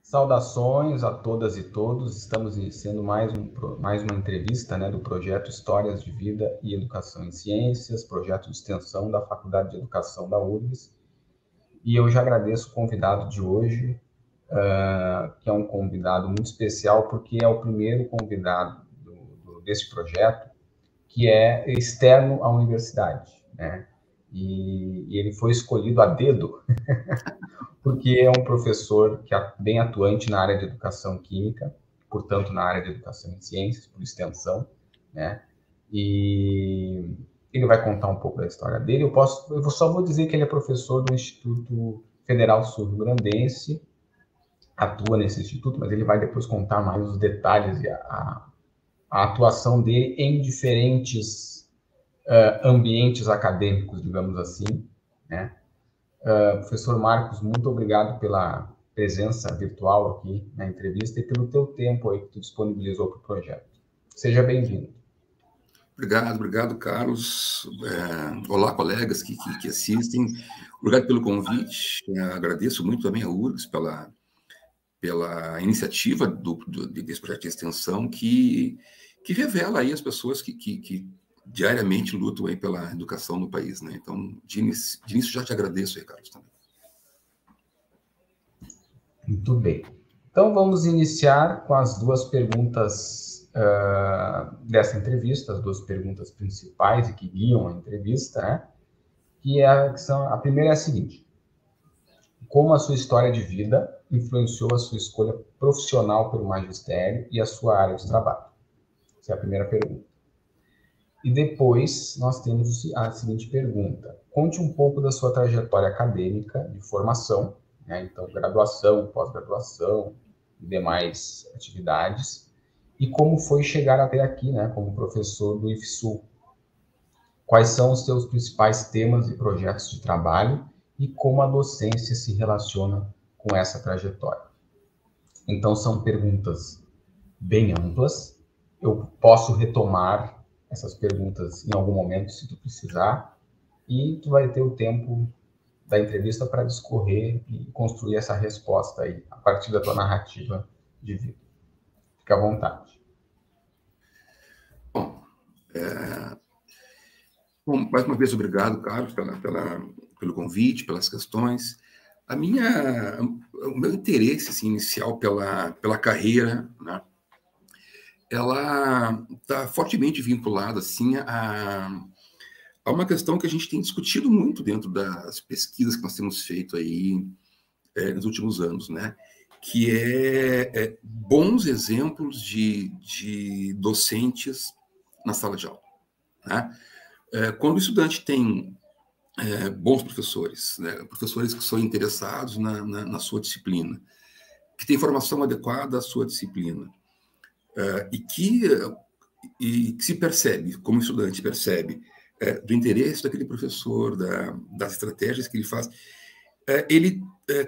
Saudações a todas e todos. Estamos iniciando mais uma entrevista, né, do projeto Histórias de Vida e Educação em Ciências, projeto de extensão da Faculdade de Educação da URGS. E eu já agradeço o convidado de hoje, que é um convidado muito especial, porque é o primeiro convidado desse projeto que é externo à universidade, né? E ele foi escolhido a dedo porque é um professor que é bem atuante na área de educação química, portanto, na área de educação em ciências, por extensão, né? E ele vai contar um pouco da história dele. Eu só vou dizer que ele é professor do Instituto Federal Sul-Rio-Grandense, atua nesse instituto, mas ele vai depois contar mais os detalhes e a atuação dele em diferentes ambientes acadêmicos, digamos assim, né? Professor Marcos, muito obrigado pela presença virtual aqui na entrevista e pelo teu tempo aí que tu disponibilizou para o projeto. Seja bem-vindo. Obrigado, Carlos. Olá, colegas que assistem. Obrigado pelo convite. Agradeço muito também a URGS pela iniciativa desse projeto de extensão que revela aí as pessoas que diariamente lutam aí pela educação no país, né? Então, de início já te agradeço, Carlos, também. Muito bem. Então, vamos iniciar com as duas perguntas dessa entrevista, as duas perguntas principais e que guiam a entrevista, né? A primeira é a seguinte: como a sua história de vida influenciou a sua escolha profissional pelo magistério e a sua área de trabalho? Essa é a primeira pergunta. E depois nós temos a seguinte pergunta: conte um pouco da sua trajetória acadêmica de formação, né? Então, graduação, pós-graduação e demais atividades, e como foi chegar até aqui, né, como professor do IFSU. Quais são os seus principais temas e projetos de trabalho e como a docência se relaciona com essa trajetória? Então, são perguntas bem amplas. Eu posso retomar essas perguntas em algum momento, se tu precisar, e tu vai ter o tempo da entrevista para discorrer e construir essa resposta aí, a partir da tua narrativa de vida. Fica à vontade. Bom, mais uma vez, obrigado, Carlos, pelo convite, pelas questões. O meu interesse assim, inicial pela carreira, né, ela está fortemente vinculada assim, a uma questão que a gente tem discutido muito dentro das pesquisas que nós temos feito aí nos últimos anos, né? Que é bons exemplos de docentes na sala de aula, né? Quando o estudante tem bons professores, né? Professores que são interessados na sua disciplina, que têm formação adequada à sua disciplina, e que se percebe, como estudante percebe, do interesse daquele professor, das estratégias que ele faz, ele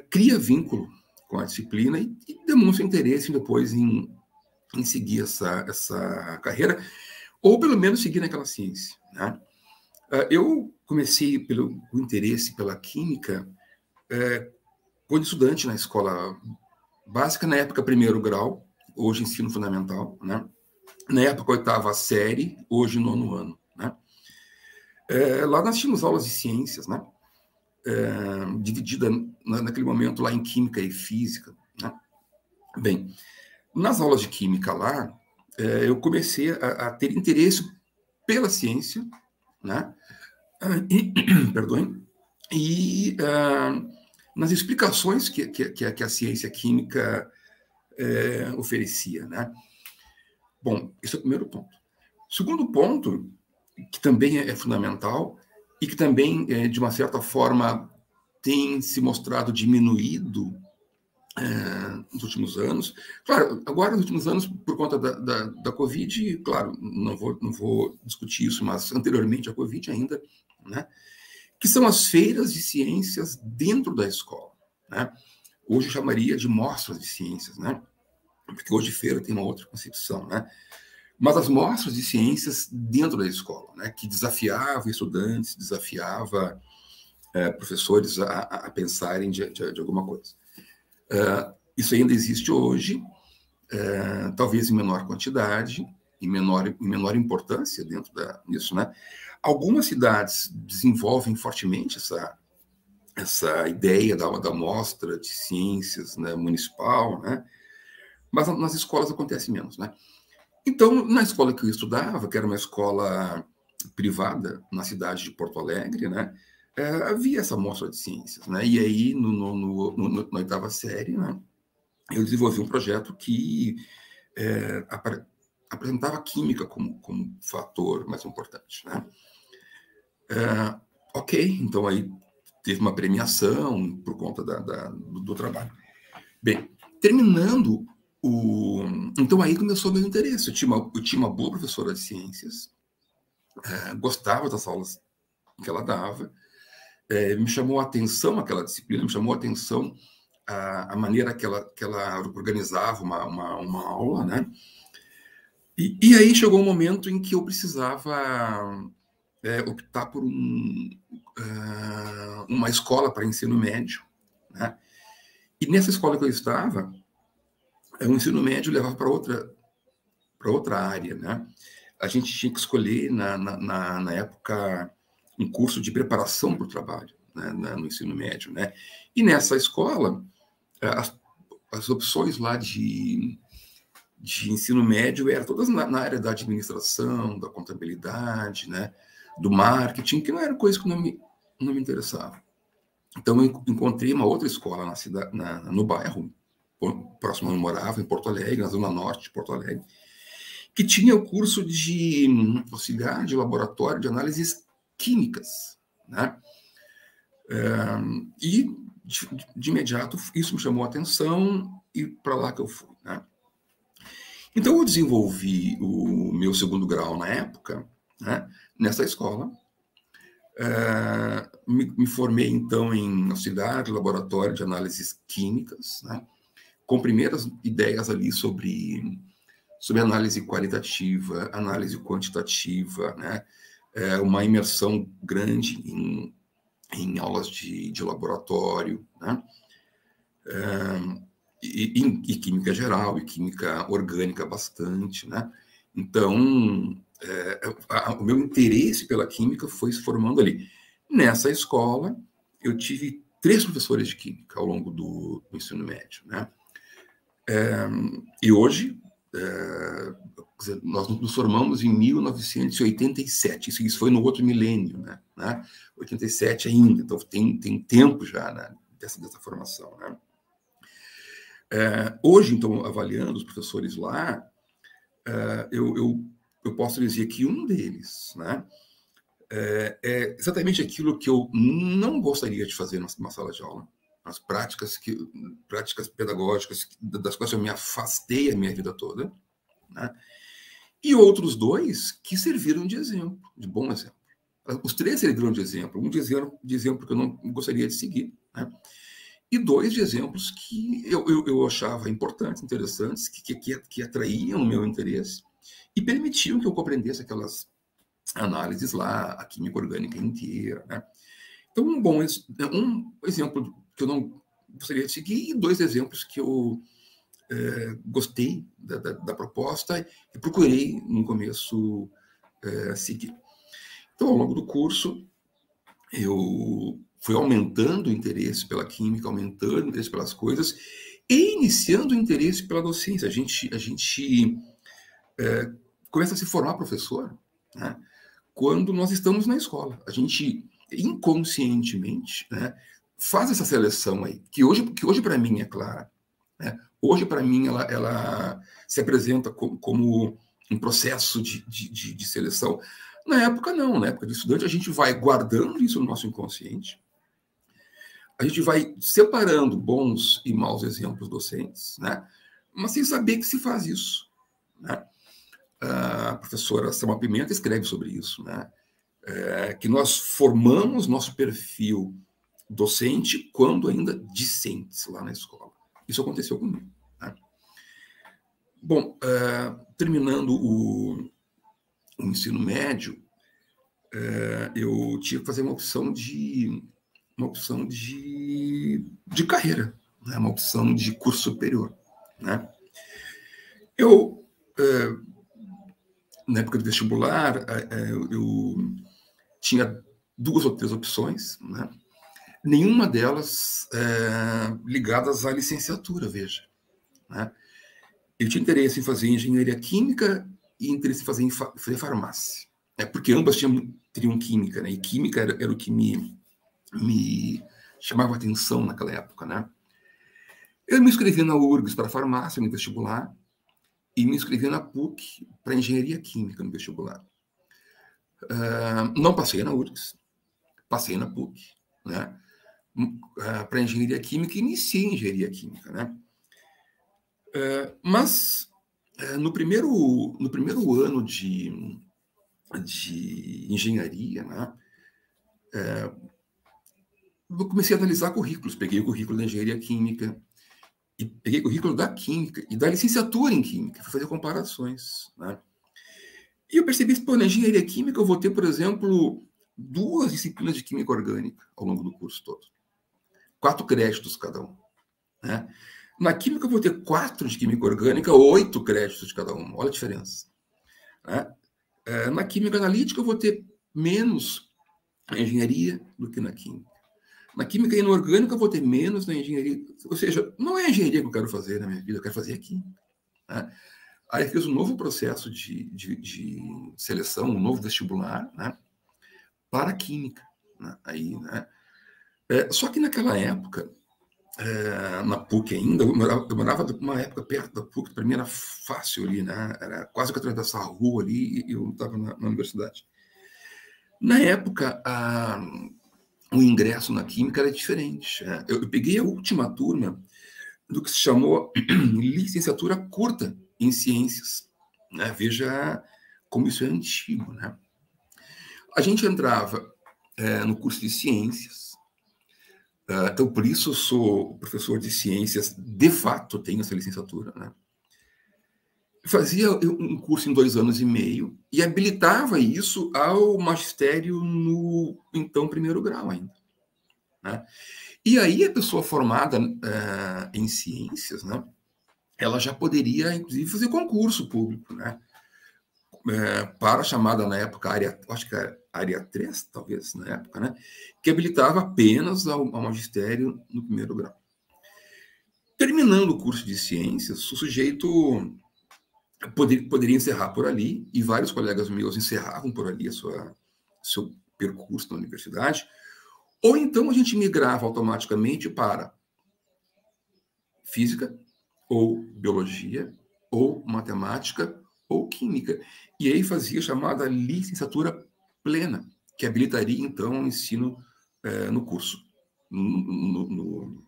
cria vínculo com a disciplina e demonstra interesse depois em seguir essa carreira, ou pelo menos seguir naquela ciência, né? Eu comecei pelo interesse pela química quando estudante na escola básica, na época primeiro grau, hoje ensino fundamental, né? Na época oitava série, hoje nono ano, né? Lá nós tínhamos aulas de ciências, né? Dividida naquele momento lá em química e física, né? Bem, nas aulas de química lá, eu comecei a ter interesse pela ciência, né? Perdoem, e nas explicações que a ciência química oferecia, né? Bom, esse é o primeiro ponto. Segundo ponto, que também é fundamental e que também, de uma certa forma, tem se mostrado diminuído nos últimos anos. Claro, agora, nos últimos anos, por conta da Covid, claro, não vou discutir isso, mas anteriormente à Covid ainda, né? Que são as feiras de ciências dentro da escola, né? Hoje eu chamaria de mostras de ciências, né? Porque hoje feira tem uma outra concepção, né? Mas as mostras de ciências dentro da escola, né? Que desafiava estudantes, desafiava professores a pensarem de alguma coisa. Isso ainda existe hoje, talvez em menor quantidade, em menor importância dentro disso, né? Algumas cidades desenvolvem fortemente essa ideia da mostra de ciências, né, municipal, né? Mas nas escolas acontece menos, né? Então, na escola que eu estudava, que era uma escola privada na cidade de Porto Alegre, né, havia essa mostra de ciências, né? E aí, na oitava série, né, eu desenvolvi um projeto que apresentava a química como fator mais importante, né? Ok, então aí teve uma premiação por conta do trabalho. Bem, terminando então aí começou o meu interesse. Eu tinha uma boa professora de ciências, gostava das aulas que ela dava, me chamou a atenção aquela disciplina, me chamou a atenção a maneira que ela organizava uma aula, né? E aí chegou um momento em que eu precisava optar por uma escola para ensino médio, né? E nessa escola que eu estava, o ensino médio levava para outra área, né? A gente tinha que escolher, na época, um curso de preparação para o trabalho, né, no ensino médio, né? E nessa escola, as opções lá de ensino médio eram todas na área da administração, da contabilidade, né, do marketing, que não era coisa que não me interessava. Então, eu encontrei uma outra escola na cidade, no bairro, próximo onde eu morava, em Porto Alegre, na zona norte de Porto Alegre, que tinha o curso de auxiliar de laboratório de análises químicas, né? E, de imediato, isso me chamou a atenção e para lá que eu fui, né? Então, eu desenvolvi o meu segundo grau na época, né, nessa escola. Me formei, então, em auxiliar de laboratório de análises químicas, né, com primeiras ideias ali sobre análise qualitativa, análise quantitativa, né, uma imersão grande em aulas de laboratório, né, e química geral, e química orgânica bastante, né? Então, o meu interesse pela química foi se formando ali. Nessa escola, eu tive 3 professores de química ao longo do ensino médio, né? E hoje, nós nos formamos em 1987, isso foi no outro milênio, né? 87 ainda, então tem tempo já, né, dessa formação, né? Hoje, então, avaliando os professores lá, eu posso dizer que um deles, né, é exatamente aquilo que eu não gostaria de fazer numa sala de aula, as práticas pedagógicas das quais eu me afastei a minha vida toda, né? E outros 2 que serviram de exemplo, de bom exemplo. Os 3 serviram de exemplo, um de exemplo que eu não gostaria de seguir, né? E 2 de exemplos que eu achava importantes, interessantes, que atraíam o meu interesse e permitiam que eu compreendesse aquelas análises lá, a química orgânica inteira, né? Então, um exemplo que eu não gostaria de seguir e 2 exemplos que eu gostei da proposta e procurei, no começo, seguir. Então, ao longo do curso, eu fui aumentando o interesse pela química, aumentando o interesse pelas coisas e iniciando o interesse pela docência. A gente começa a se formar professor, né, quando nós estamos na escola. A gente inconscientemente, né, faz essa seleção aí, que hoje para mim é clara, né? Hoje para mim ela se apresenta como um processo de seleção. Na época não, na época de estudante a gente vai guardando isso no nosso inconsciente, a gente vai separando bons e maus exemplos docentes, né, mas sem saber que se faz isso, né? A professora Selma Pimenta escreve sobre isso, né? Que nós formamos nosso perfil docente quando ainda discentes lá na escola. Isso aconteceu comigo, né? Bom, terminando o ensino médio, eu tinha que fazer uma opção de carreira, né, uma opção de curso superior, né? Eu, na época do vestibular, eu tinha 2 ou 3 opções, né? Nenhuma delas ligadas à licenciatura, veja, né? Eu tinha interesse em fazer engenharia química e interesse em fazer farmácia, né? Porque ambas teriam química, né? E química era o que me chamava atenção naquela época, né? Eu me inscrevi na URGS para farmácia no vestibular e me inscrevi na PUC para engenharia química no vestibular. Não passei na URGS, passei na PUC, né? Para engenharia química, iniciei engenharia química, né? Mas no primeiro ano de engenharia, né? Eu comecei a analisar currículos, peguei o currículo da engenharia química e peguei o currículo da química e da licenciatura em química, fui fazer comparações, né? E eu percebi que, na engenharia química eu vou ter, por exemplo, 2 disciplinas de química orgânica ao longo do curso todo. 4 créditos cada um, né? Na química eu vou ter 4 de química orgânica, 8 créditos de cada um. Olha a diferença, né? Na química analítica eu vou ter menos na engenharia do que na química. Na química inorgânica eu vou ter menos na engenharia. Ou seja, não é a engenharia que eu quero fazer na minha vida, eu quero fazer a química, né? Aí eu fiz um novo processo de seleção, um novo vestibular, né, para a química, né? Aí, né? Só que naquela época, na PUC ainda, eu morava numa época perto da PUC, para mim era fácil ali, né? Era quase que atravessar a rua ali e eu estava na universidade. Na época, o ingresso na química era diferente. Eu peguei a última turma do que se chamou licenciatura curta em ciências, né? Veja como isso é antigo, né? A gente entrava no curso de ciências, então por isso eu sou professor de ciências, de fato tenho essa licenciatura, né? Fazia um curso em 2 anos e meio e habilitava isso ao magistério no, então, 1º grau ainda, né? E aí a pessoa formada em ciências, né, ela já poderia, inclusive, fazer concurso público, né, para a chamada, na época, acho que era área 3, talvez, na época, né, que habilitava apenas ao magistério no 1º grau. Terminando o curso de ciências, o sujeito poderia encerrar por ali, e vários colegas meus encerravam por ali seu percurso na universidade, ou então a gente migrava automaticamente para física, ou biologia, ou matemática, ou química. E aí fazia a chamada licenciatura plena, que habilitaria, então, o ensino no curso. No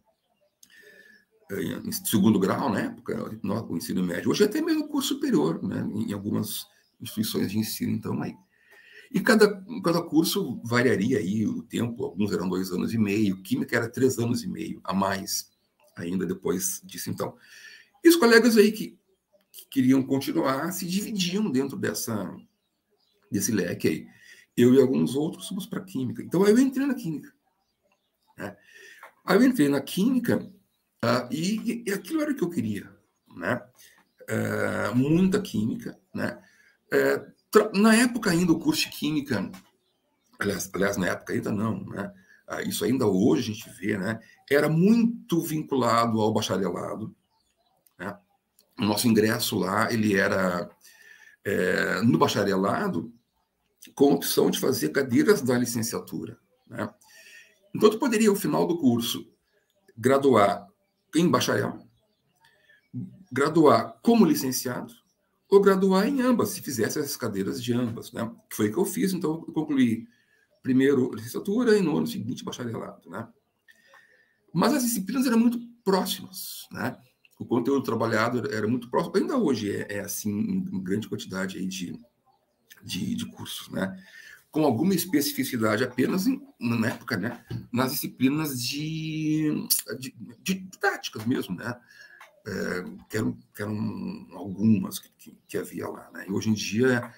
2º grau, na época, o ensino médio. Hoje até mesmo curso superior, né, em algumas instituições de ensino, então, aí. E cada curso variaria aí o tempo, alguns eram 2 anos e meio, química era 3 anos e meio, a mais ainda depois disso, então. E os colegas aí que queriam continuar se dividiam dentro desse leque aí. Eu e alguns outros fomos para química. Então, aí eu entrei na química, né? Aí eu entrei na química e aquilo era o que eu queria, né? Muita química, né? Na época ainda o curso de química, aliás, na época ainda não, né? Isso ainda hoje a gente vê, né? Era muito vinculado ao bacharelado, né? O nosso ingresso lá, ele era no bacharelado com a opção de fazer cadeiras da licenciatura, né? Então, tu poderia, ao final do curso, graduar em bacharel, graduar como licenciado, ou graduar em ambas, se fizesse as cadeiras de ambas, né? Que foi o que eu fiz, então eu concluí primeiro licenciatura e no ano seguinte bacharelado, né? Mas as disciplinas eram muito próximas, né? O conteúdo trabalhado era muito próximo. Ainda hoje é assim, em grande quantidade aí de cursos, né? Com alguma especificidade apenas na época, né? Nas disciplinas de didáticas mesmo, né? Que eram algumas que havia lá, né? E hoje em dia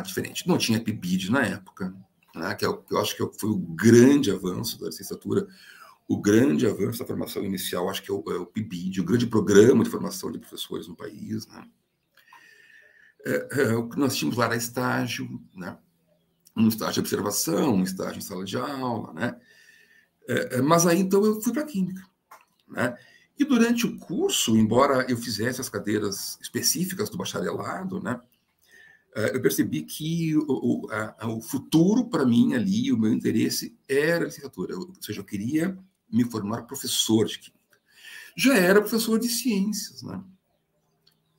diferente. Não tinha PIBID na época, né? Que eu acho que foi o grande avanço da licenciatura. o grande avanço da formação inicial, acho que é o PIBID, o grande programa de formação de professores no país, né? O que nós tínhamos lá era estágio, né? Um estágio de observação, um estágio em sala de aula, né? Mas aí, então, eu fui para a Química, né? E durante o curso, embora eu fizesse as cadeiras específicas do bacharelado, né? Eu percebi que o futuro para mim ali, o meu interesse era a licenciatura, ou seja, eu queria me formar professor de Química. Já era professor de ciências, né?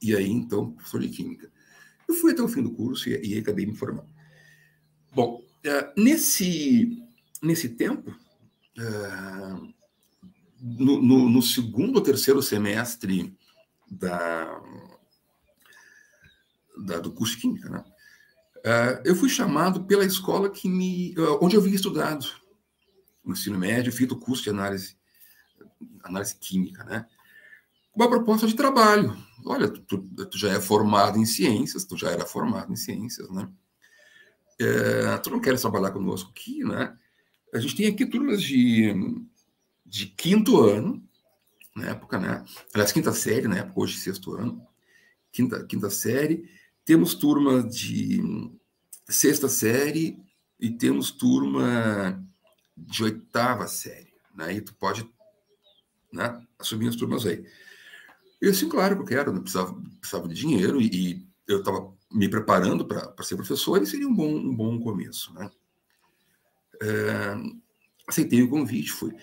E aí, então, professor de Química. Eu fui até o fim do curso e acabei me formando. Bom, nesse tempo, no segundo ou terceiro semestre do curso de Química, né? Eu fui chamado pela escola onde eu havia estudado no ensino médio, fiz o curso de análise química, né? Uma proposta de trabalho. Olha, tu já é formado em ciências, tu já era formado em ciências, né? Tu não queres trabalhar conosco aqui, né? A gente tem aqui turmas de quinto ano, na época, né? Aliás, quinta série, na época, hoje sexto ano. Quinta série. Temos turma de sexta série e temos turma de oitava série, né? E tu pode, né, assumir as turmas aí. Eu, sim, claro que eu quero, né? Precisava de dinheiro e eu estava me preparando para ser professor e seria um bom começo, né? Aceitei o convite, fui.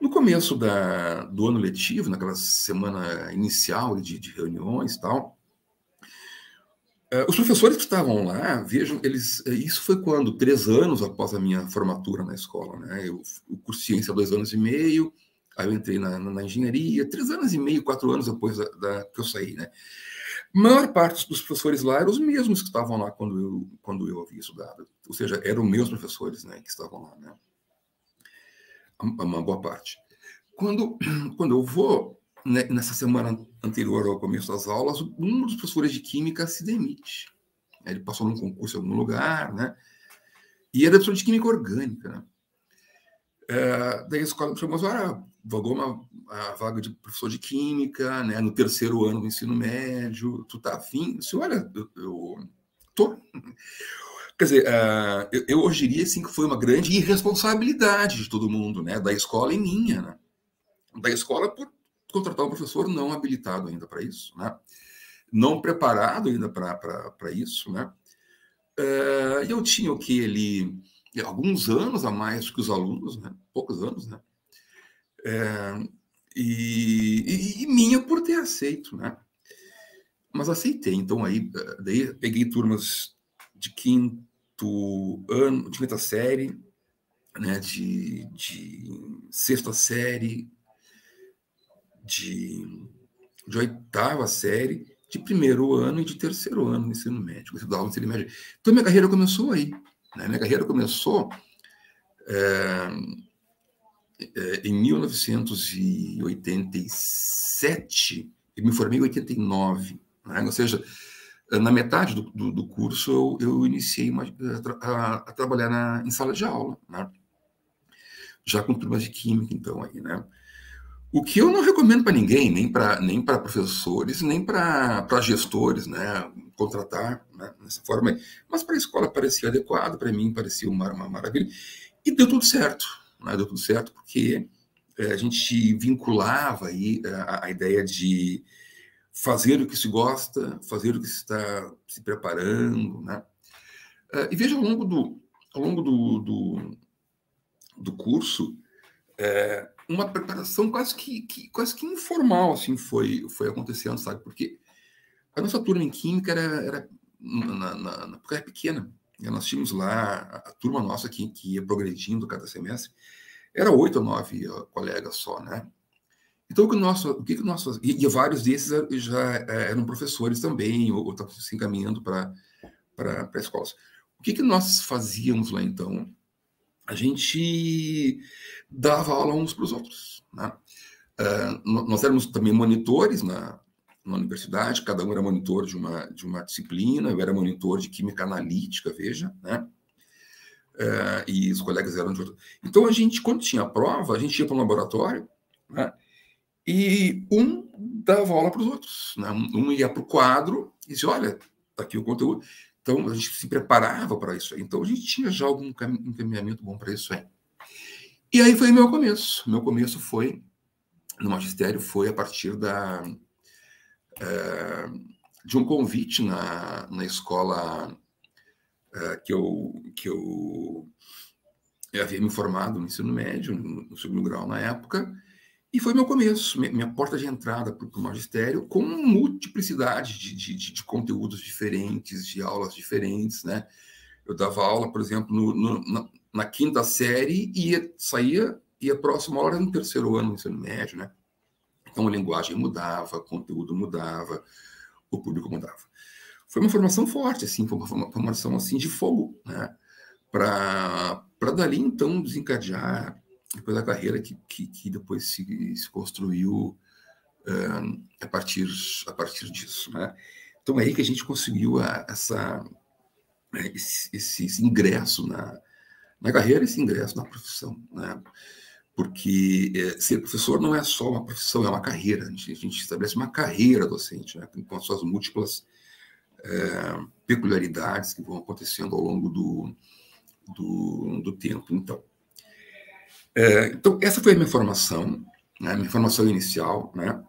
No começo do ano letivo, naquela semana inicial de reuniões e tal, os professores que estavam lá, vejam, isso foi quando? 3 anos após a minha formatura na escola, né? Eu cursei ciência há 2 anos e meio, aí eu entrei na engenharia, 3 anos e meio, 4 anos depois que eu saí, né? A maior parte dos professores lá eram os mesmos que estavam lá quando eu havia estudado. Ou seja, eram meus professores, né, que estavam lá, né? Uma boa parte. Quando eu vou, né, nessa semana anterior ao começo das aulas, um dos professores de Química se demite. Ele passou num concurso em algum lugar, né? E era professor de Química Orgânica, né? Daí a escola me chamou, vagou a vaga de professor de Química, né, no 3º ano do ensino médio, tu tá afim? Eu disse, olha, eu tô. Quer dizer, eu hoje diria assim, que foi uma grande irresponsabilidade de todo mundo, né, da escola e minha, né? Da escola por contratar um professor não habilitado ainda para isso, né? Não preparado ainda para isso, né? E eu tinha o que ali alguns anos a mais que os alunos, né? Poucos anos, né? E minha por ter aceito, né? Mas aceitei. Então aí daí peguei turmas de quinto ano, de quinta série, né? De sexta série, de oitava série, de 1º ano e de 3º ano no ensino médio. Eu estudava no ensino médio. Então minha carreira começou aí, né? Minha carreira começou em 1987 e me formei em 89, né? Ou seja, na metade do curso eu iniciei a trabalhar em sala de aula, né? Já com turmas de química, então, aí, né? O que eu não recomendo para ninguém, nem para professores, nem para gestores, né? Contratar, né, nessa forma aí. Mas para a escola parecia adequado, para mim parecia uma maravilha. E deu tudo certo, né? Deu tudo certo porque a gente vinculava aí a ideia de fazer o que se gosta, fazer o que se está se preparando, né? E veja, ao longo do curso, uma preparação quase que informal, assim, foi acontecendo, sabe? Porque a nossa turma em Química era na época era pequena. Nós tínhamos lá a turma nossa que ia progredindo cada semestre, era 8 ou 9 colegas só, né? Então, o que nós fazíamos? E vários desses já eram professores também, ou estavam se encaminhando para escolas. O que nós fazíamos lá, então? A gente dava aula uns para os outros, né? Nós éramos também monitores na universidade, cada um era monitor de uma disciplina, eu era monitor de química analítica, veja, né? e os colegas eram de outro. Então, a gente, quando tinha prova, a gente ia para um laboratório, né, e um dava aula para os outros. Né? Um ia para o quadro e dizia, olha, está aqui o conteúdo. Então, a gente se preparava para isso aí. Então, a gente tinha já algum encaminhamento bom para isso aí. E aí foi meu começo. Meu começo foi, no magistério, foi a partir de um convite na escola que eu havia me formado no ensino médio, no segundo grau na época, e foi meu começo, minha porta de entrada para o magistério, com multiplicidade de conteúdos diferentes, de aulas diferentes, né? Eu dava aula, por exemplo, na quinta série e a próxima aula era no terceiro ano do ensino médio, né? Então a linguagem mudava, o conteúdo mudava, o público mudava. Foi uma formação forte, assim, foi uma formação assim, de fogo, né? Para dali, então, desencadear depois a carreira que depois se construiu a partir disso, né? Então é aí que a gente conseguiu esse ingresso na carreira, esse ingresso na profissão, né? Porque ser professor não é só uma profissão, é uma carreira. A gente estabelece uma carreira docente, né? Com as suas múltiplas peculiaridades que vão acontecendo ao longo do tempo. Então, essa foi a minha formação, né? Minha formação inicial, né?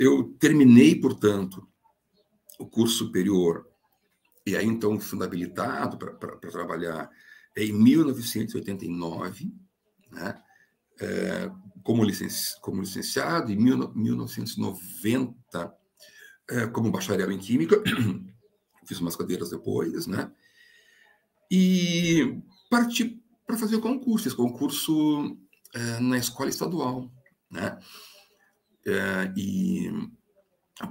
Eu terminei, portanto, o curso superior, e aí, então, fui habilitado para trabalhar em 1989, né? Como licenciado, em 1990, como bacharel em Química, fiz umas cadeiras depois, né? E parti para fazer o concurso, esse concurso na escola estadual, né? E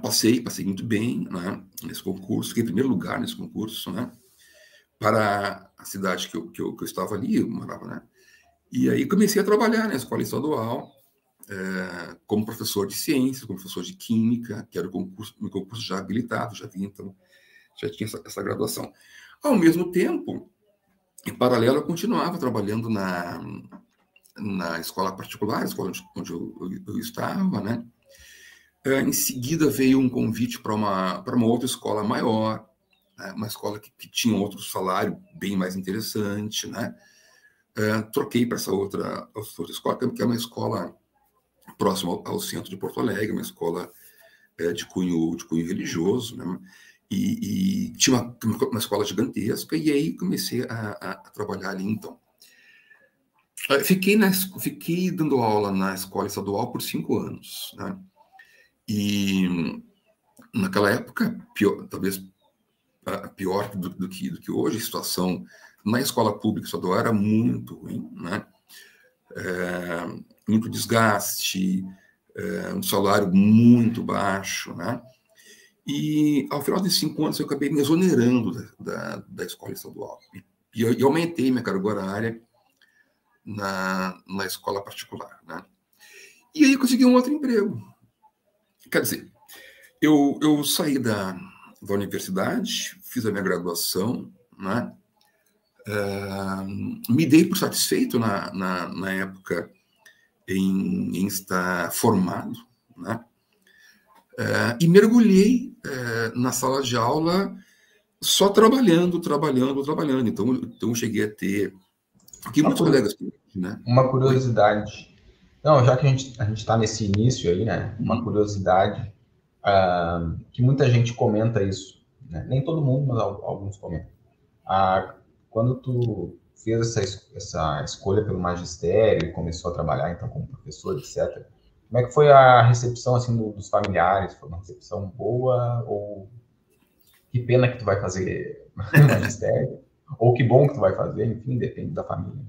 passei muito bem, né, nesse concurso, fiquei em primeiro lugar nesse concurso, né? Para a cidade que eu estava ali, eu morava, né? E aí comecei a trabalhar na escola estadual, como professor de ciências, como professor de química, que era um concurso já habilitado, já vi, então já tinha essa graduação. Ao mesmo tempo, em paralelo, eu continuava trabalhando na escola particular, a escola onde eu estava, né? Em seguida veio um convite para uma outra escola maior, né? Uma escola que tinha outro salário bem mais interessante, né? Troquei para essa outra escola, que é uma escola próxima ao centro de Porto Alegre, uma escola de cunho religioso, né? E tinha uma escola gigantesca, e aí comecei a trabalhar ali, então. Fiquei dando aula na escola estadual por 5 anos, né? E naquela época, talvez pior do que hoje, a situação na escola pública estadual era muito ruim, né? Muito desgaste, um salário muito baixo, né? E ao final de 5 anos eu acabei me exonerando da escola estadual e aumentei minha carga horária na escola particular, né? E aí eu consegui um outro emprego. Quer dizer, eu saí da universidade, fiz a minha graduação, né? Me dei por satisfeito na época em estar formado, né? E mergulhei na sala de aula só trabalhando. Então eu cheguei a ter aqui muitos colegas, né? Uma curiosidade. Não, já que a gente está nesse início aí, né? Uma curiosidade que muita gente comenta isso, né? Nem todo mundo, mas alguns comentam. Quando tu fez essa escolha pelo magistério e começou a trabalhar então como professor, etc. Como é que foi a recepção assim dos familiares? Foi uma recepção boa ou que pena que tu vai fazer magistério? Ou que bom que tu vai fazer? Enfim, depende da família.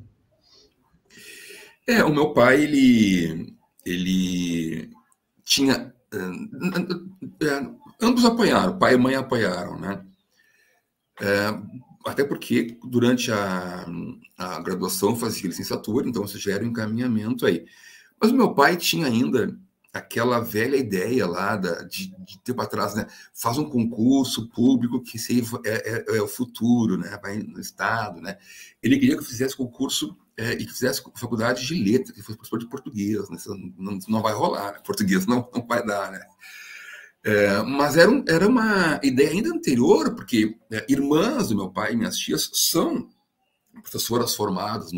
O meu pai, ele tinha... ambos apoiaram, pai e mãe apoiaram, né? Até porque durante a graduação eu fazia licenciatura, então isso gera um encaminhamento aí. Mas o meu pai tinha ainda aquela velha ideia lá de tempo atrás, né? Faz um concurso público que é o futuro, né? Vai no Estado, né? Ele queria que eu fizesse concurso e que fizesse faculdade de letras, que fosse professor de português, né? Não vai rolar, né? Português não vai dar, né? Mas era uma ideia ainda anterior, porque irmãs do meu pai e minhas tias são professoras formadas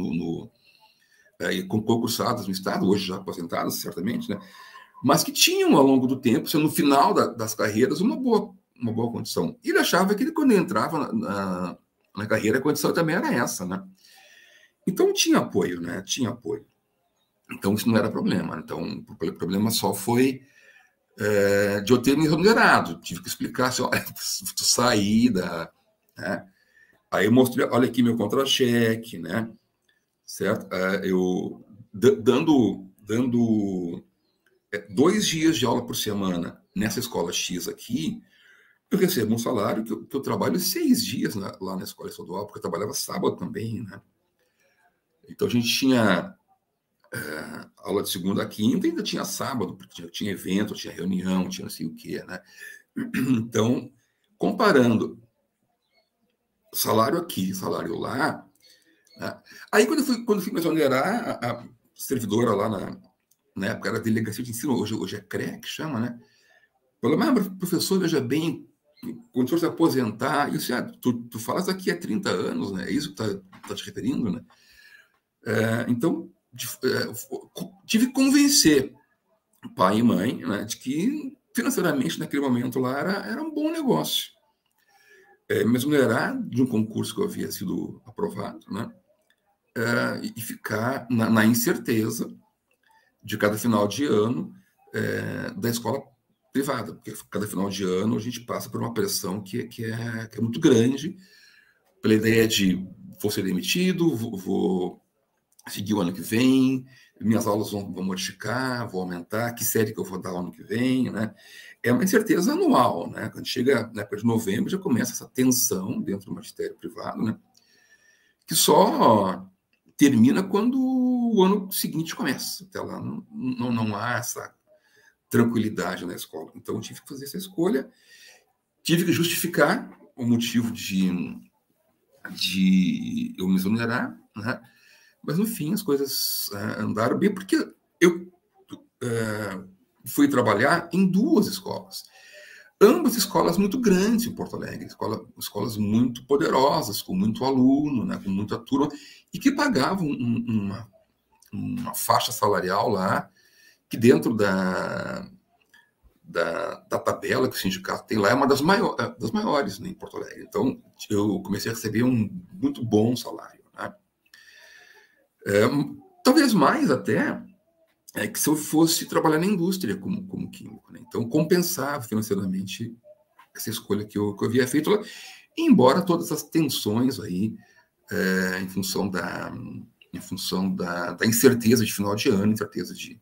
concursadas no Estado, hoje já aposentadas, certamente, né? Mas que tinham, ao longo do tempo, no final das carreiras, uma boa condição. E ele achava que quando ele entrava na carreira, a condição também era essa, né? Então, tinha apoio, né? Tinha apoio. Então, isso não era problema. Então, o problema só foi de eu ter me remunerado. Tive que explicar, assim, olha, tu saí da... Né? Aí eu mostrei, olha aqui meu contra-cheque, né? Certo? Eu dando 2 dias de aula por semana nessa escola X aqui, eu recebo um salário que eu trabalho 6 dias lá na escola estadual, porque eu trabalhava sábado também, né? Então a gente tinha aula de segunda a quinta e ainda tinha sábado, porque tinha evento, tinha reunião, tinha não sei o quê, né? Então, comparando salário aqui, salário lá, né? Aí quando eu fui me exonerar, a servidora lá na época era delegacia de ensino, hoje é CREA que chama, né? Falou, mas professor, veja bem, quando o senhor se aposentar, isso, tu falas aqui há 30 anos, né? É isso que tá te referindo, né? Então, tive que convencer pai e mãe, né, de que financeiramente naquele momento lá era um bom negócio. Me exonerar de um concurso que eu havia sido aprovado, né? E ficar na incerteza de cada final de ano da escola privada, porque cada final de ano a gente passa por uma pressão que é muito grande, pela ideia de vou ser demitido, vou seguir o ano que vem, minhas aulas vão modificar, vão aumentar, que série que eu vou dar o ano que vem, né? É uma incerteza anual, né? Quando chega na época de novembro, já começa essa tensão dentro do magistério privado, né? Que só termina quando o ano seguinte começa. Até lá não há essa tranquilidade na escola. Então, eu tive que fazer essa escolha, tive que justificar o motivo de eu me exonerar, né? Mas, no fim, as coisas andaram bem, porque eu fui trabalhar em 2 escolas. Ambas escolas muito grandes em Porto Alegre, escolas muito poderosas, com muito aluno, né, com muita turma, e que pagavam uma faixa salarial lá, que dentro da tabela que o sindicato tem lá é uma das maiores, né, em Porto Alegre. Então, eu comecei a receber um muito bom salário, né? Talvez mais até que se eu fosse trabalhar na indústria como químico, né? Então compensava financeiramente essa escolha que eu havia feito lá, embora todas as tensões aí em função da incerteza de final de ano, incerteza de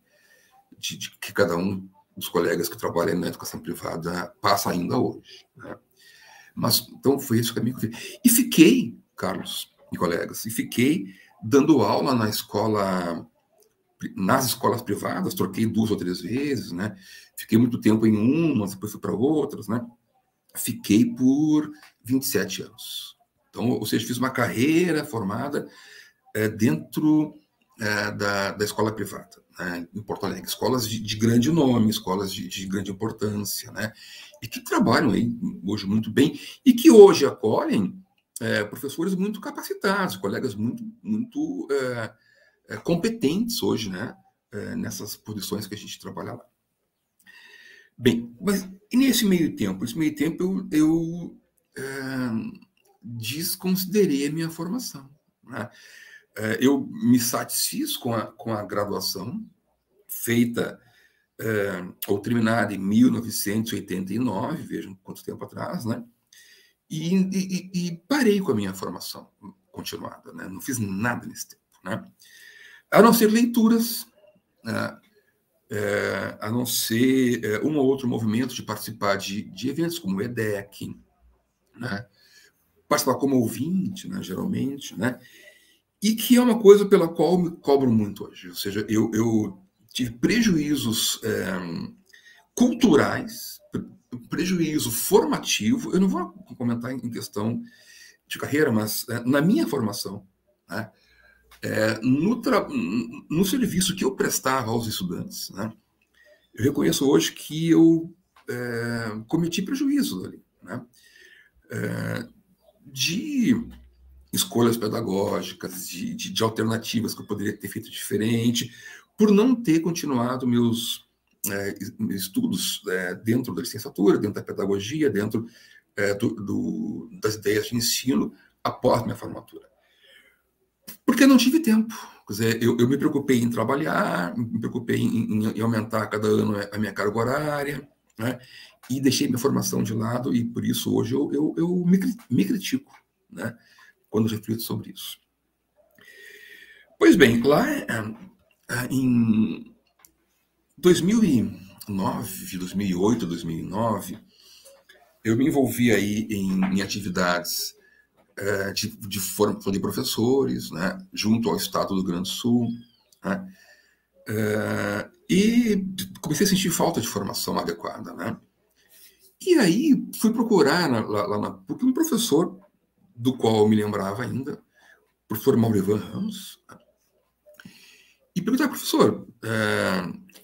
que cada um dos colegas que trabalham na educação privada passa ainda hoje, né? Mas então foi esse o caminho que eu fiz. E fiquei, Carlos e colegas, dando aula nas escolas privadas, troquei 2 ou 3 vezes, né? Fiquei muito tempo em umas, depois fui para outras, né? Fiquei por 27 anos. Então, ou seja, fiz uma carreira formada dentro da escola privada, né, em Porto Alegre. Escolas de grande nome, escolas de grande importância, né? E que trabalham aí hoje muito bem e que hoje acolhem professores muito capacitados, colegas muito competentes hoje, né? Nessas posições que a gente trabalha lá. Bem, mas e nesse meio tempo? Eu desconsiderei a minha formação, né? Eu me satisfiz com a graduação feita ou terminada em 1989, vejam quanto tempo atrás, né? E parei com a minha formação continuada, né? Não fiz nada nesse tempo, né? A não ser leituras, né? A não ser um ou outro movimento de participar de eventos como o EDEC, né? Participar como ouvinte, né? Geralmente, né? E que é uma coisa pela qual me cobro muito hoje. Ou seja, eu tive prejuízos culturais, prejuízo formativo. Eu não vou comentar em questão de carreira, mas na minha formação, né? No serviço que eu prestava aos estudantes, né? Eu reconheço hoje que eu cometi prejuízos ali, né? De escolhas pedagógicas, de alternativas que eu poderia ter feito diferente, por não ter continuado meus estudos dentro da licenciatura, dentro da pedagogia, dentro das ideias de ensino após minha formatura. Porque não tive tempo. Quer dizer, eu me preocupei em trabalhar, me preocupei em aumentar a cada ano a minha carga horária, né? E deixei minha formação de lado, e por isso hoje eu me critico, né? Quando reflito sobre isso. Pois bem, lá em 2009, 2008, 2009, eu me envolvi aí em atividades de formação de professores, né, junto ao Estado do Rio Grande do Sul, né, e comecei a sentir falta de formação adequada, né? E aí fui procurar lá na PUC um professor do qual eu me lembrava ainda, o professor Maurivan Ramos, e perguntar, professor,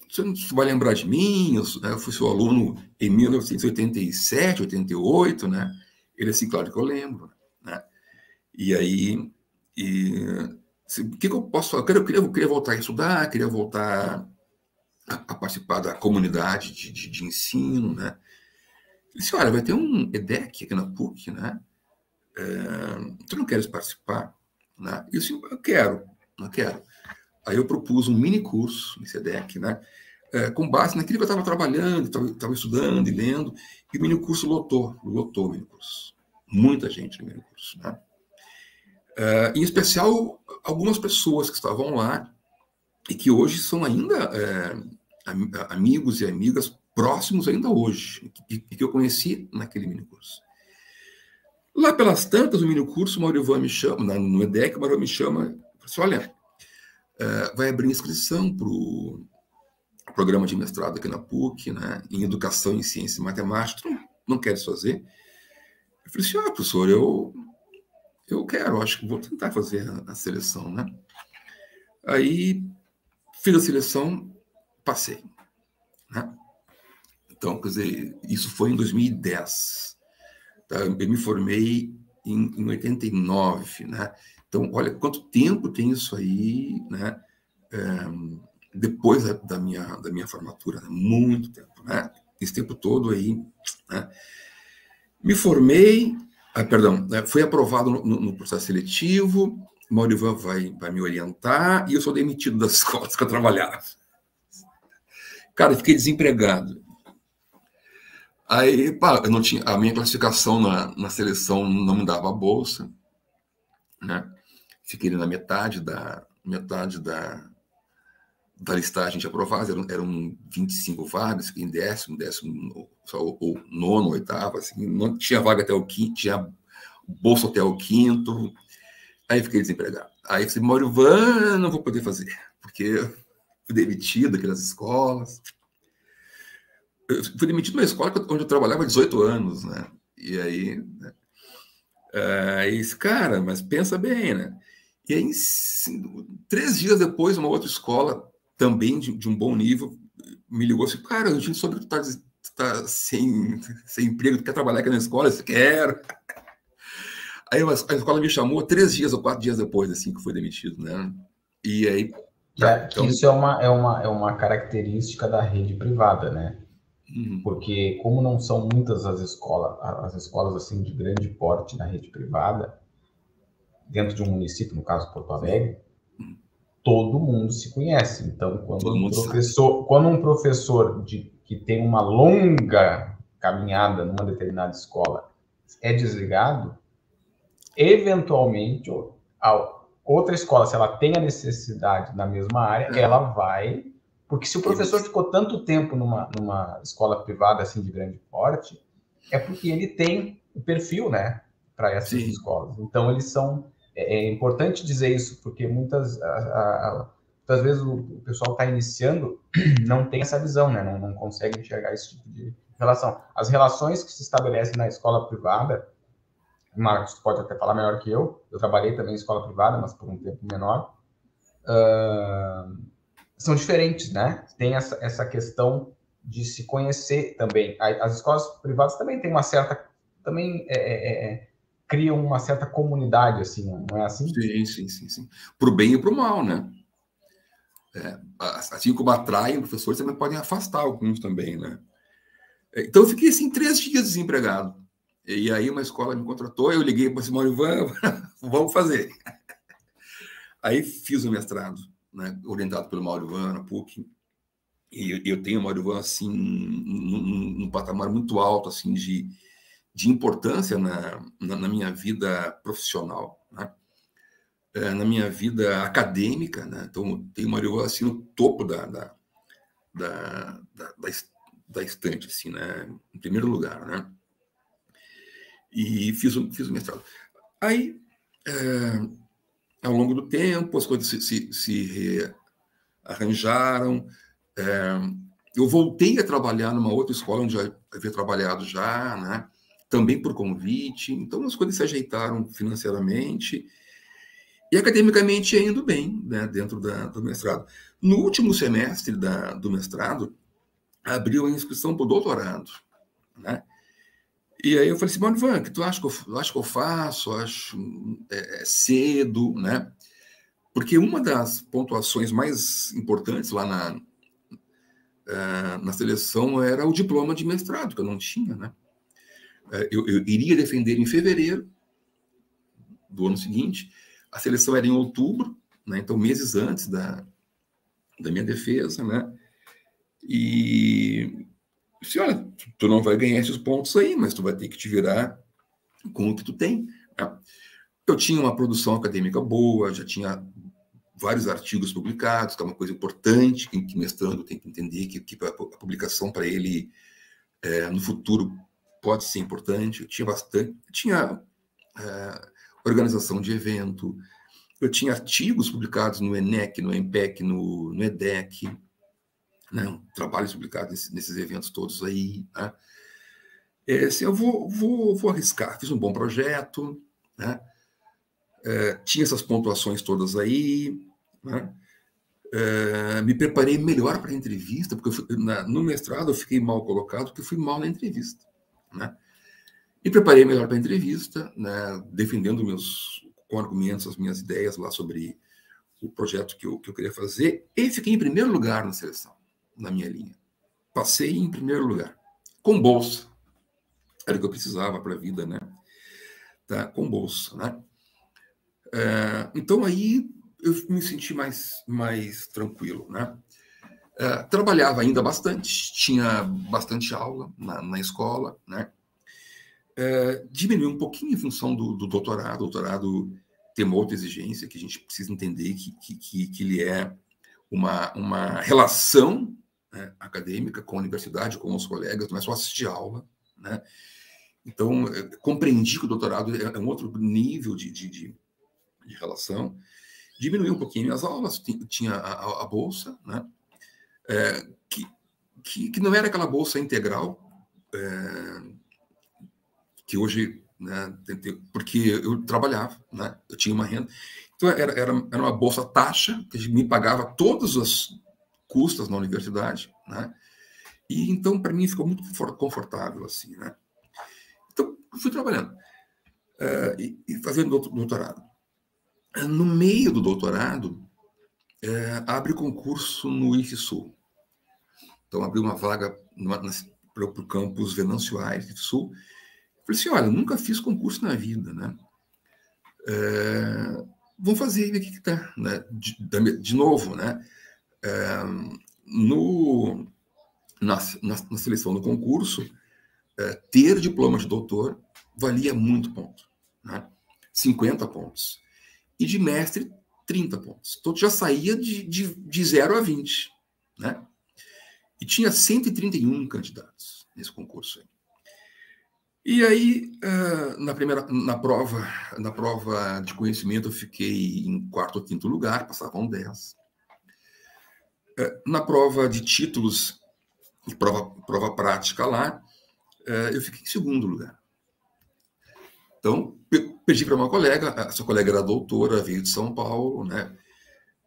você não vai lembrar de mim? Eu fui seu aluno em 1987, 88, né? Ele assim, claro que eu lembro, né? E aí, o que eu posso fazer? Eu queria voltar a estudar, queria voltar a participar da comunidade de ensino, né? Ele disse, olha, vai ter um EDEC aqui na PUC, né? Tu não queres participar? Né? E eu disse, eu quero. Aí eu propus um mini curso nesse EDEC, né? Com base naquilo que eu estava trabalhando, estava estudando e lendo, e o mini curso lotou o mini curso. Muita gente no mini curso, né? Em especial, algumas pessoas que estavam lá e que hoje são ainda amigos e amigas próximos ainda hoje, e que eu conheci naquele mini curso. Lá pelas tantas, no mini curso, o Maurivan me chama, no EDEC, o Maurivan me chama, disse, olha, vai abrir inscrição para o programa de mestrado aqui na PUC, né, em Educação em Ciência e Matemática, tu não queres fazer? Eu falei assim, professor, eu quero, acho que vou tentar fazer a seleção, né? Aí fiz a seleção, passei, né? Então, quer dizer, isso foi em 2010. Tá? Eu me formei em 89, né? Então, olha quanto tempo tem isso aí, né? Depois da minha formatura, né? Muito tempo, né? Esse tempo todo aí, né? Me formei, fui aprovado no processo seletivo, o Maurivan vai me orientar e eu sou demitido das escolas que eu trabalhava. Cara, eu fiquei desempregado. Aí, eu não tinha, a minha classificação na seleção não me dava a bolsa, né? Fiquei na metade da listagem de aprovados, eram 25 vagas, em décimo, ou nono, oitavo, assim, não tinha vaga até o quinto, tinha bolsa até o quinto, aí fiquei desempregado. Aí falei, Maurivan, não vou poder fazer, porque eu fui demitido daquelas escolas. Eu fui demitido numa escola onde eu trabalhava há 18 anos, né? E aí, né? Cara, mas pensa bem, né? E aí, 3 dias depois, uma outra escola, também de um bom nível, me ligou assim, cara, a gente soube que tu tá sem emprego, tu quer trabalhar aqui na escola? Eu disse, quero. Aí a escola me chamou 3 dias ou 4 dias depois, assim, que foi demitido, né? E aí... Então... Isso é uma característica da rede privada, né? Porque como não são muitas as escolas assim de grande porte na rede privada, dentro de um município, no caso Porto Alegre, todo mundo se conhece. Então, quando um professor que tem uma longa caminhada numa determinada escola é desligado, eventualmente a outra escola, se ela tem a necessidade na mesma área, ela vai... Porque se o professor ficou tanto tempo numa escola privada assim de grande porte, é porque ele tem o perfil, né, para essas escolas. Então, eles são... É importante dizer isso, porque muitas... Muitas vezes o pessoal está iniciando, não tem essa visão, né? Não consegue enxergar esse tipo de relação. As relações que se estabelecem na escola privada, Marcos pode até falar melhor que eu trabalhei também em escola privada, mas por um tempo menor, são diferentes, né? Tem essa questão de se conhecer também. As escolas privadas também têm uma certa... também criam uma certa comunidade, assim, não é assim? Sim. Para o bem e para o mal, né? Assim como atraem professores, também podem afastar alguns também, né? Então, eu fiquei, assim, 3 dias desempregado. E aí uma escola me contratou, eu liguei para o Simone, vamos fazer. Aí fiz o mestrado, né, orientado pelo Mauro Ivan, na PUC. E eu tenho o Mauro Ivan, assim, num patamar muito alto, assim, de importância na minha vida profissional, né? Na minha vida acadêmica, né? Então, tenho o Mauro Ivan, assim, no topo da estante, assim, né? Em primeiro lugar, né? E fiz o mestrado. Aí, ao longo do tempo, as coisas se rearranjaram. Eu voltei a trabalhar numa outra escola onde eu havia trabalhado já, né? Também por convite. Então, as coisas se ajeitaram financeiramente e academicamente ia indo bem, né? Dentro do mestrado. No último semestre do mestrado, abriu a inscrição para o doutorado, né? E aí eu falei assim, Simone Ivan, que tu acha que eu faço? Acho cedo, né? Porque uma das pontuações mais importantes lá na seleção era o diploma de mestrado, que eu não tinha, né? Eu iria defender em fevereiro do ano seguinte, a seleção era em outubro, né? Então meses antes da minha defesa, né? E disse, olha, tu não vai ganhar esses pontos aí, mas tu vai ter que te virar com o que tu tem, né? Eu tinha uma produção acadêmica boa, já tinha vários artigos publicados, que é uma coisa importante, que mestrando tem que entender que a publicação para ele no futuro pode ser importante. Eu tinha bastante, organização de evento, eu tinha artigos publicados no ENEC, no EMPEC, no EDEC, né, trabalhos publicados nesses eventos todos aí, né? Assim, eu vou arriscar. Fiz um bom projeto, né? Tinha essas pontuações todas aí, né? Me preparei melhor para a entrevista, porque no mestrado eu fiquei mal colocado, porque eu fui mal na entrevista, né? Me preparei melhor para a entrevista, né? Defendendo com argumentos as minhas ideias lá sobre o projeto que eu queria fazer, e fiquei em primeiro lugar na seleção, na minha linha. Passei em primeiro lugar, com bolsa. Era o que eu precisava para a vida, né? Tá? Com bolsa, né? Então aí eu me senti mais tranquilo, né? Trabalhava ainda bastante, tinha bastante aula na escola, né? Diminuiu um pouquinho em função do doutorado. O doutorado tem uma outra exigência que a gente precisa entender que ele é uma relação, né, acadêmica com a universidade, com os colegas, não é só assistir aula, né? Então, compreendi que o doutorado é um outro nível de relação. Diminuiu um pouquinho as aulas, tinha a bolsa, né? Que não era aquela bolsa integral, que hoje, né, porque eu trabalhava, né? Eu tinha uma renda. Então, era uma bolsa taxa, que me pagava todos os custos na universidade, né? E então, para mim, ficou muito confortável, assim, né? Então, fui trabalhando e fazendo doutorado. No meio do doutorado, abre concurso no IFSU. Então, abriu uma vaga para o campus Venâncio Aires, IFSU. Falei assim, olha, nunca fiz concurso na vida, né? Vamos fazer e ver o que tá, né? De novo, né? Na seleção do concurso, ter diploma de doutor valia muito ponto, né? 50 pontos. E de mestre, 30 pontos. Então, já saía de 0 a 20, né? E tinha 131 candidatos nesse concurso aí. E aí, na prova de conhecimento, eu fiquei em 4º ou 5º lugar, passavam 10. Na prova de títulos e prova prática lá, eu fiquei em segundo lugar. Então, pedi para uma colega, essa colega era doutora, veio de São Paulo, né?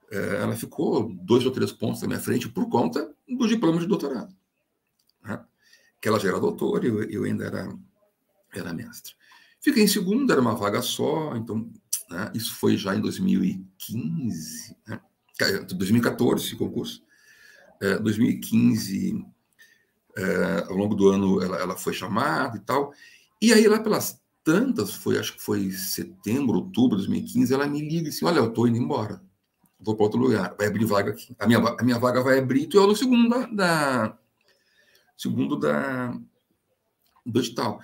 Ela ficou 2 ou 3 pontos na minha frente por conta do diploma de doutorado, né? Que ela já era doutora e eu ainda era mestre. Fiquei em segundo, era uma vaga só, então, né? Isso foi já em 2015, né? 2014 esse concurso. 2015, ao longo do ano, ela foi chamada e tal. E aí, lá pelas tantas, acho que foi setembro, outubro de 2015, ela me liga assim, olha, eu estou indo embora, vou para outro lugar, vai abrir vaga aqui. A minha vaga vai abrir, e eu no segundo do edital.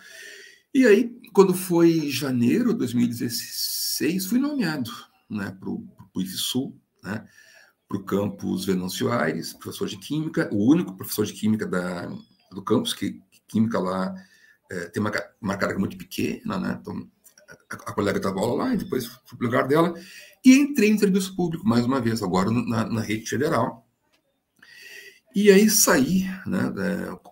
E aí, quando foi janeiro de 2016, fui nomeado, né, para o IFSU, né, para o campus Venâncio Aires, professor de Química, o único professor de Química do campus, que Química lá tem uma carga muito pequena, né? Então, a colega dava aula lá, e depois fui para o lugar dela, e entrei em serviço público, mais uma vez, agora na rede federal. E aí saí, né,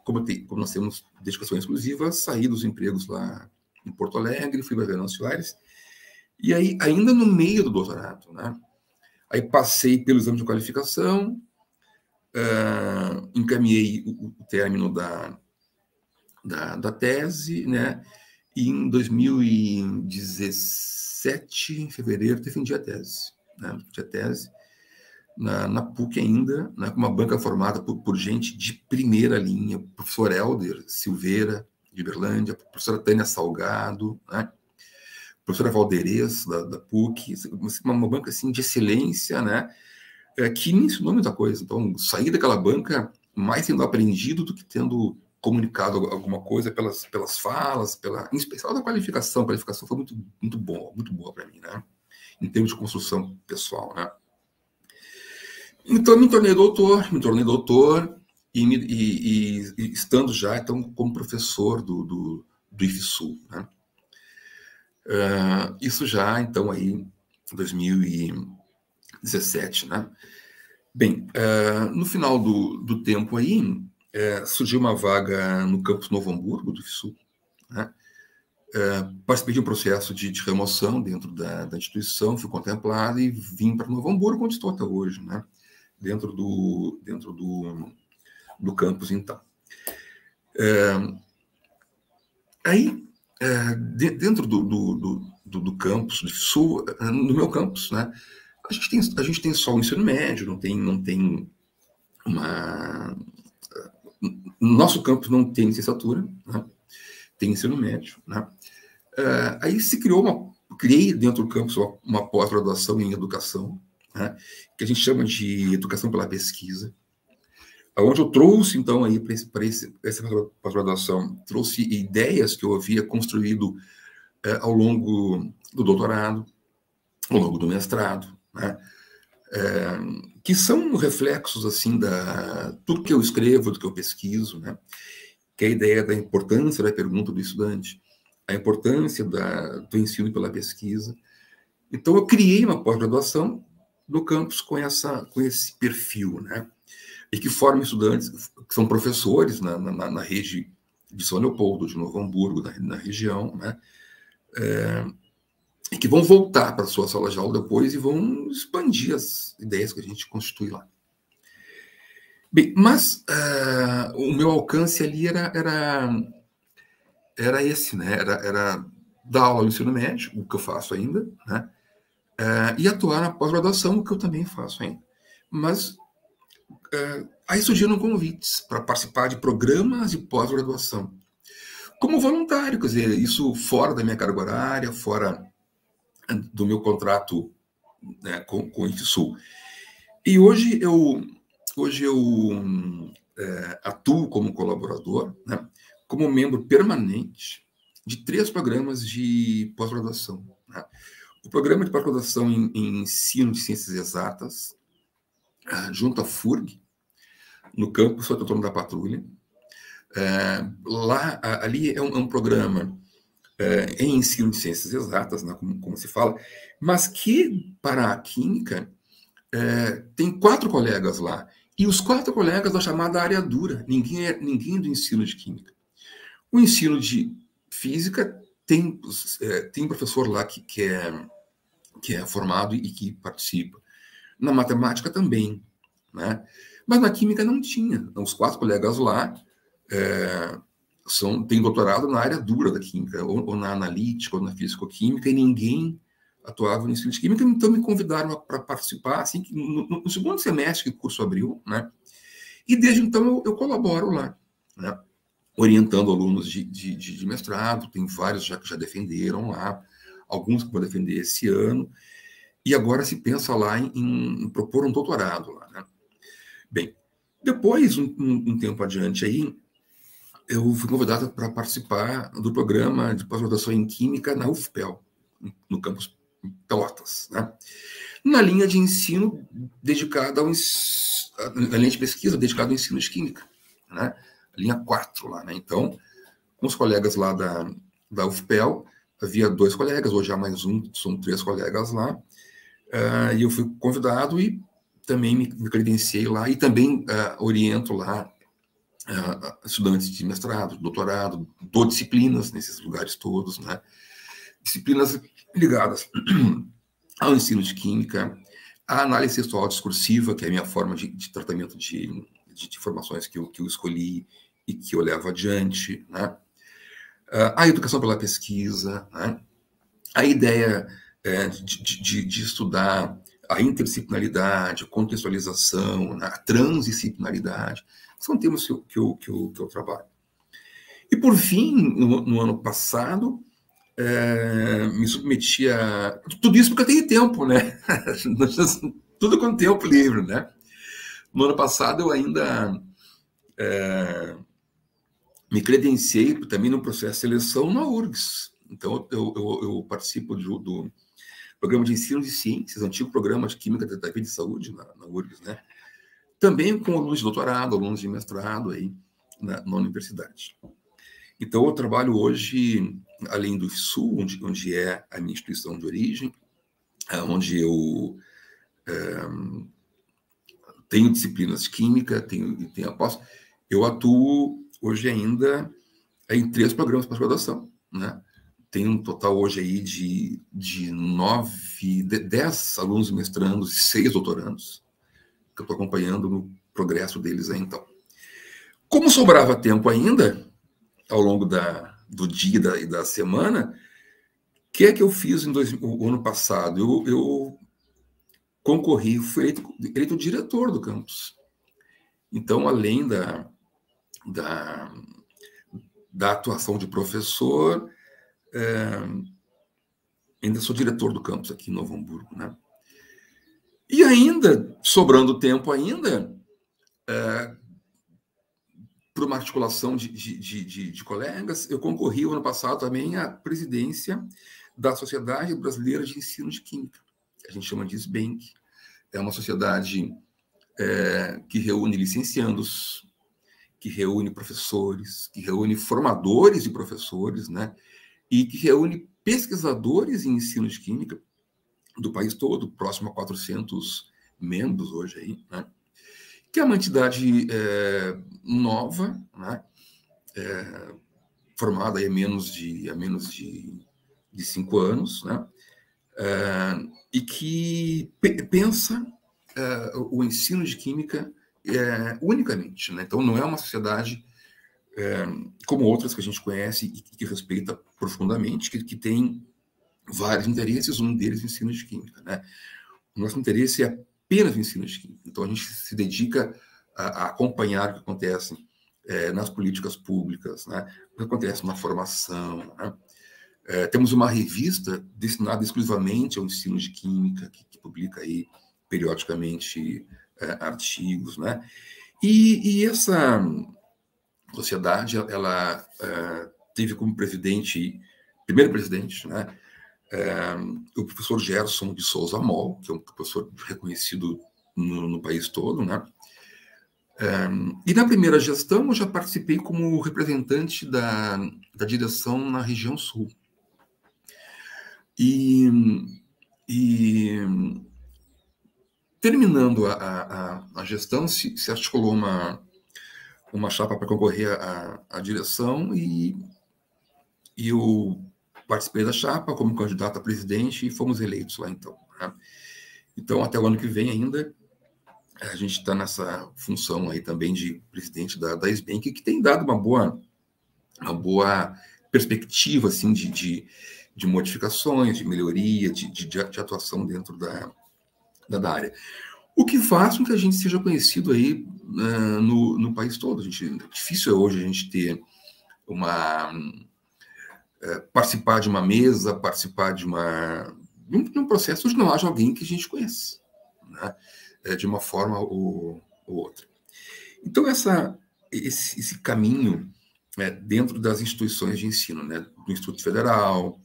como nós temos dedicação exclusiva, saí dos empregos lá em Porto Alegre, fui para Venâncio Aires, e aí, ainda no meio do doutorado, né? Aí passei pelo exame de qualificação, encaminhei o término da tese, né? E em 2017, em fevereiro, defendi a tese, né? Defendi a tese na PUC ainda, né? Com uma banca formada por gente de primeira linha, o professor Helder Silveira, de Berlândia, a professora Tânia Salgado, né? Professora Valderez, da PUC, uma banca assim, de excelência, né? Que me ensinou muita coisa. Então, saí daquela banca mais tendo aprendido do que tendo comunicado alguma coisa pelas falas, em especial da qualificação. A qualificação foi muito boa para mim, né? Em termos de construção pessoal, né? Então, me tornei doutor e estando já, então, como professor do IFSU, né? Isso já, então, aí, em 2017, né? Bem, no final do tempo aí, surgiu uma vaga no campus Novo Hamburgo, do IFSU, né? Participei de um processo de remoção dentro da instituição, fui contemplado e vim para Novo Hamburgo, onde estou até hoje, né? Dentro do campus, então. Aí, dentro do campus do IFSU, no meu campus, né? A gente tem só o ensino médio, não tem uma... Nosso campus não tem licenciatura, né? Tem ensino médio, né? Aí criei dentro do campus uma pós-graduação em educação, né? Que a gente chama de educação pela pesquisa, onde eu trouxe, então, aí para essa pós-graduação, trouxe ideias que eu havia construído ao longo do doutorado, ao longo do mestrado, né? Que são reflexos assim tudo que eu escrevo, do que eu pesquiso, né? Que é a ideia da importância da pergunta do estudante, a importância do ensino pela pesquisa. Então, eu criei uma pós-graduação no campus com esse perfil, né? E que forma estudantes que são professores na rede de São Leopoldo, de Novo Hamburgo, na região, né? E que vão voltar para a sua sala de aula depois e vão expandir as ideias que a gente constitui lá. Bem, mas o meu alcance ali era esse, né? Era dar aula no ensino médio, o que eu faço ainda, né? E atuar na pós-graduação, o que eu também faço ainda. Mas aí surgiram convites para participar de programas de pós-graduação, como voluntário, quer dizer, isso fora da minha carga horária, fora do meu contrato, né, com o IFSU. E hoje eu atuo como colaborador, né, como membro permanente de 3 programas de pós-graduação, né? O programa de pós-graduação em ensino de ciências exatas, junto à FURG, no campus Santo Antônio da Patrulha. Ali é um programa em ensino de ciências exatas, né, como se fala, mas que, para a química, tem 4 colegas lá E os 4 colegas da chamada área dura, ninguém do ensino de química. O ensino de física tem professor lá que é formado e que participa. Na matemática também, né? Mas na química não tinha. Os 4 colegas lá têm doutorado na área dura da química, ou na analítica, ou na físico-química, e ninguém atuava no ensino de química, então me convidaram para participar, assim, no segundo semestre que o curso abriu, né? E desde então eu colaboro lá, né? Orientando alunos de mestrado, tem vários que já defenderam lá, alguns que vão defender esse ano, e agora se pensa lá em propor um doutorado lá, né? Bem, depois, um tempo adiante aí, eu fui convidado para participar do programa de pós-graduação em Química na UFPEL, no campus Pelotas, né? Na linha de ensino dedicada na linha de pesquisa dedicada ao ensino de Química, né? Linha 4 lá, né? Então, com os colegas lá da UFPEL, havia 2 colegas, hoje há mais um, são 3 colegas lá, e eu fui convidado e também me credenciei lá, e também oriento lá estudantes de mestrado, doutorado, dou disciplinas nesses lugares todos, né? Disciplinas ligadas ao ensino de química, à análise textual discursiva, que é a minha forma de tratamento de informações que eu escolhi e que eu levo adiante, né? A educação pela pesquisa, né? A ideia de estudar a interdisciplinaridade, a contextualização, né? A transdisciplinaridade, são temas que eu trabalho. E, por fim, no ano passado, me submeti a... Tudo isso porque eu tenho tempo, né? Tudo com tempo livre, né? No ano passado, eu ainda me credenciei também no processo de seleção na URGS. Então, eu participo do programa de ensino de ciências, antigo programa de química da vida e saúde na URGS, né? Também com alunos de doutorado, alunos de mestrado aí na universidade. Então, eu trabalho hoje, além do IFSU, onde é a minha instituição de origem, onde eu tenho disciplinas de química, tenho a pós, eu atuo hoje ainda em 3 programas de pós-graduação, né? Tem um total hoje aí de 10 alunos mestrandos e 6 doutorandos, que eu estou acompanhando no progresso deles aí, então. Como sobrava tempo ainda, ao longo do dia e da semana, o que é que eu fiz o ano passado? Eu concorri, fui eleito diretor do campus. Então, além da atuação de professor, ainda sou diretor do campus aqui em Novo Hamburgo, né? E ainda, sobrando tempo ainda, por uma articulação de colegas, eu concorri o ano passado também à presidência da Sociedade Brasileira de Ensino de Química. A gente chama de SBENQ. É uma sociedade que reúne licenciandos, que reúne professores, que reúne formadores de professores, né? E que reúne pesquisadores em ensino de química do país todo, próximo a 400 membros hoje aí, né? Que é uma entidade nova, né? Formada aí há menos de 5 anos, né? E que pensa o ensino de química unicamente, né? Então, não é uma sociedade como outras que a gente conhece e que respeita profundamente, que tem vários interesses, um deles é o ensino de química, né? O nosso interesse é apenas o ensino de química. Então, a gente se dedica a acompanhar o que acontece nas políticas públicas, né? O que acontece na formação, né? Temos uma revista destinada exclusivamente ao ensino de química, que publica aí periodicamente artigos, né? E essa sociedade, ela teve como primeiro presidente, né? O professor Gerson de Souza Moll, que é um professor reconhecido no país todo, né? E na primeira gestão eu já participei como representante da direção na região sul. E terminando a gestão, se articulou uma chapa para concorrer à direção e eu participei da chapa como candidato a presidente e fomos eleitos lá, então. Né? Então, até o ano que vem ainda, a gente está nessa função aí também de presidente da SBEM, que tem dado uma boa perspectiva assim, de modificações, de melhoria, de atuação dentro da área. O que faz com que a gente seja conhecido aí no país todo. Difícil é hoje a gente ter participar de uma mesa, participar de um processo onde não haja alguém que a gente conheça, né? De uma forma ou outra. Então, esse caminho dentro das instituições de ensino, né? Do Instituto Federal,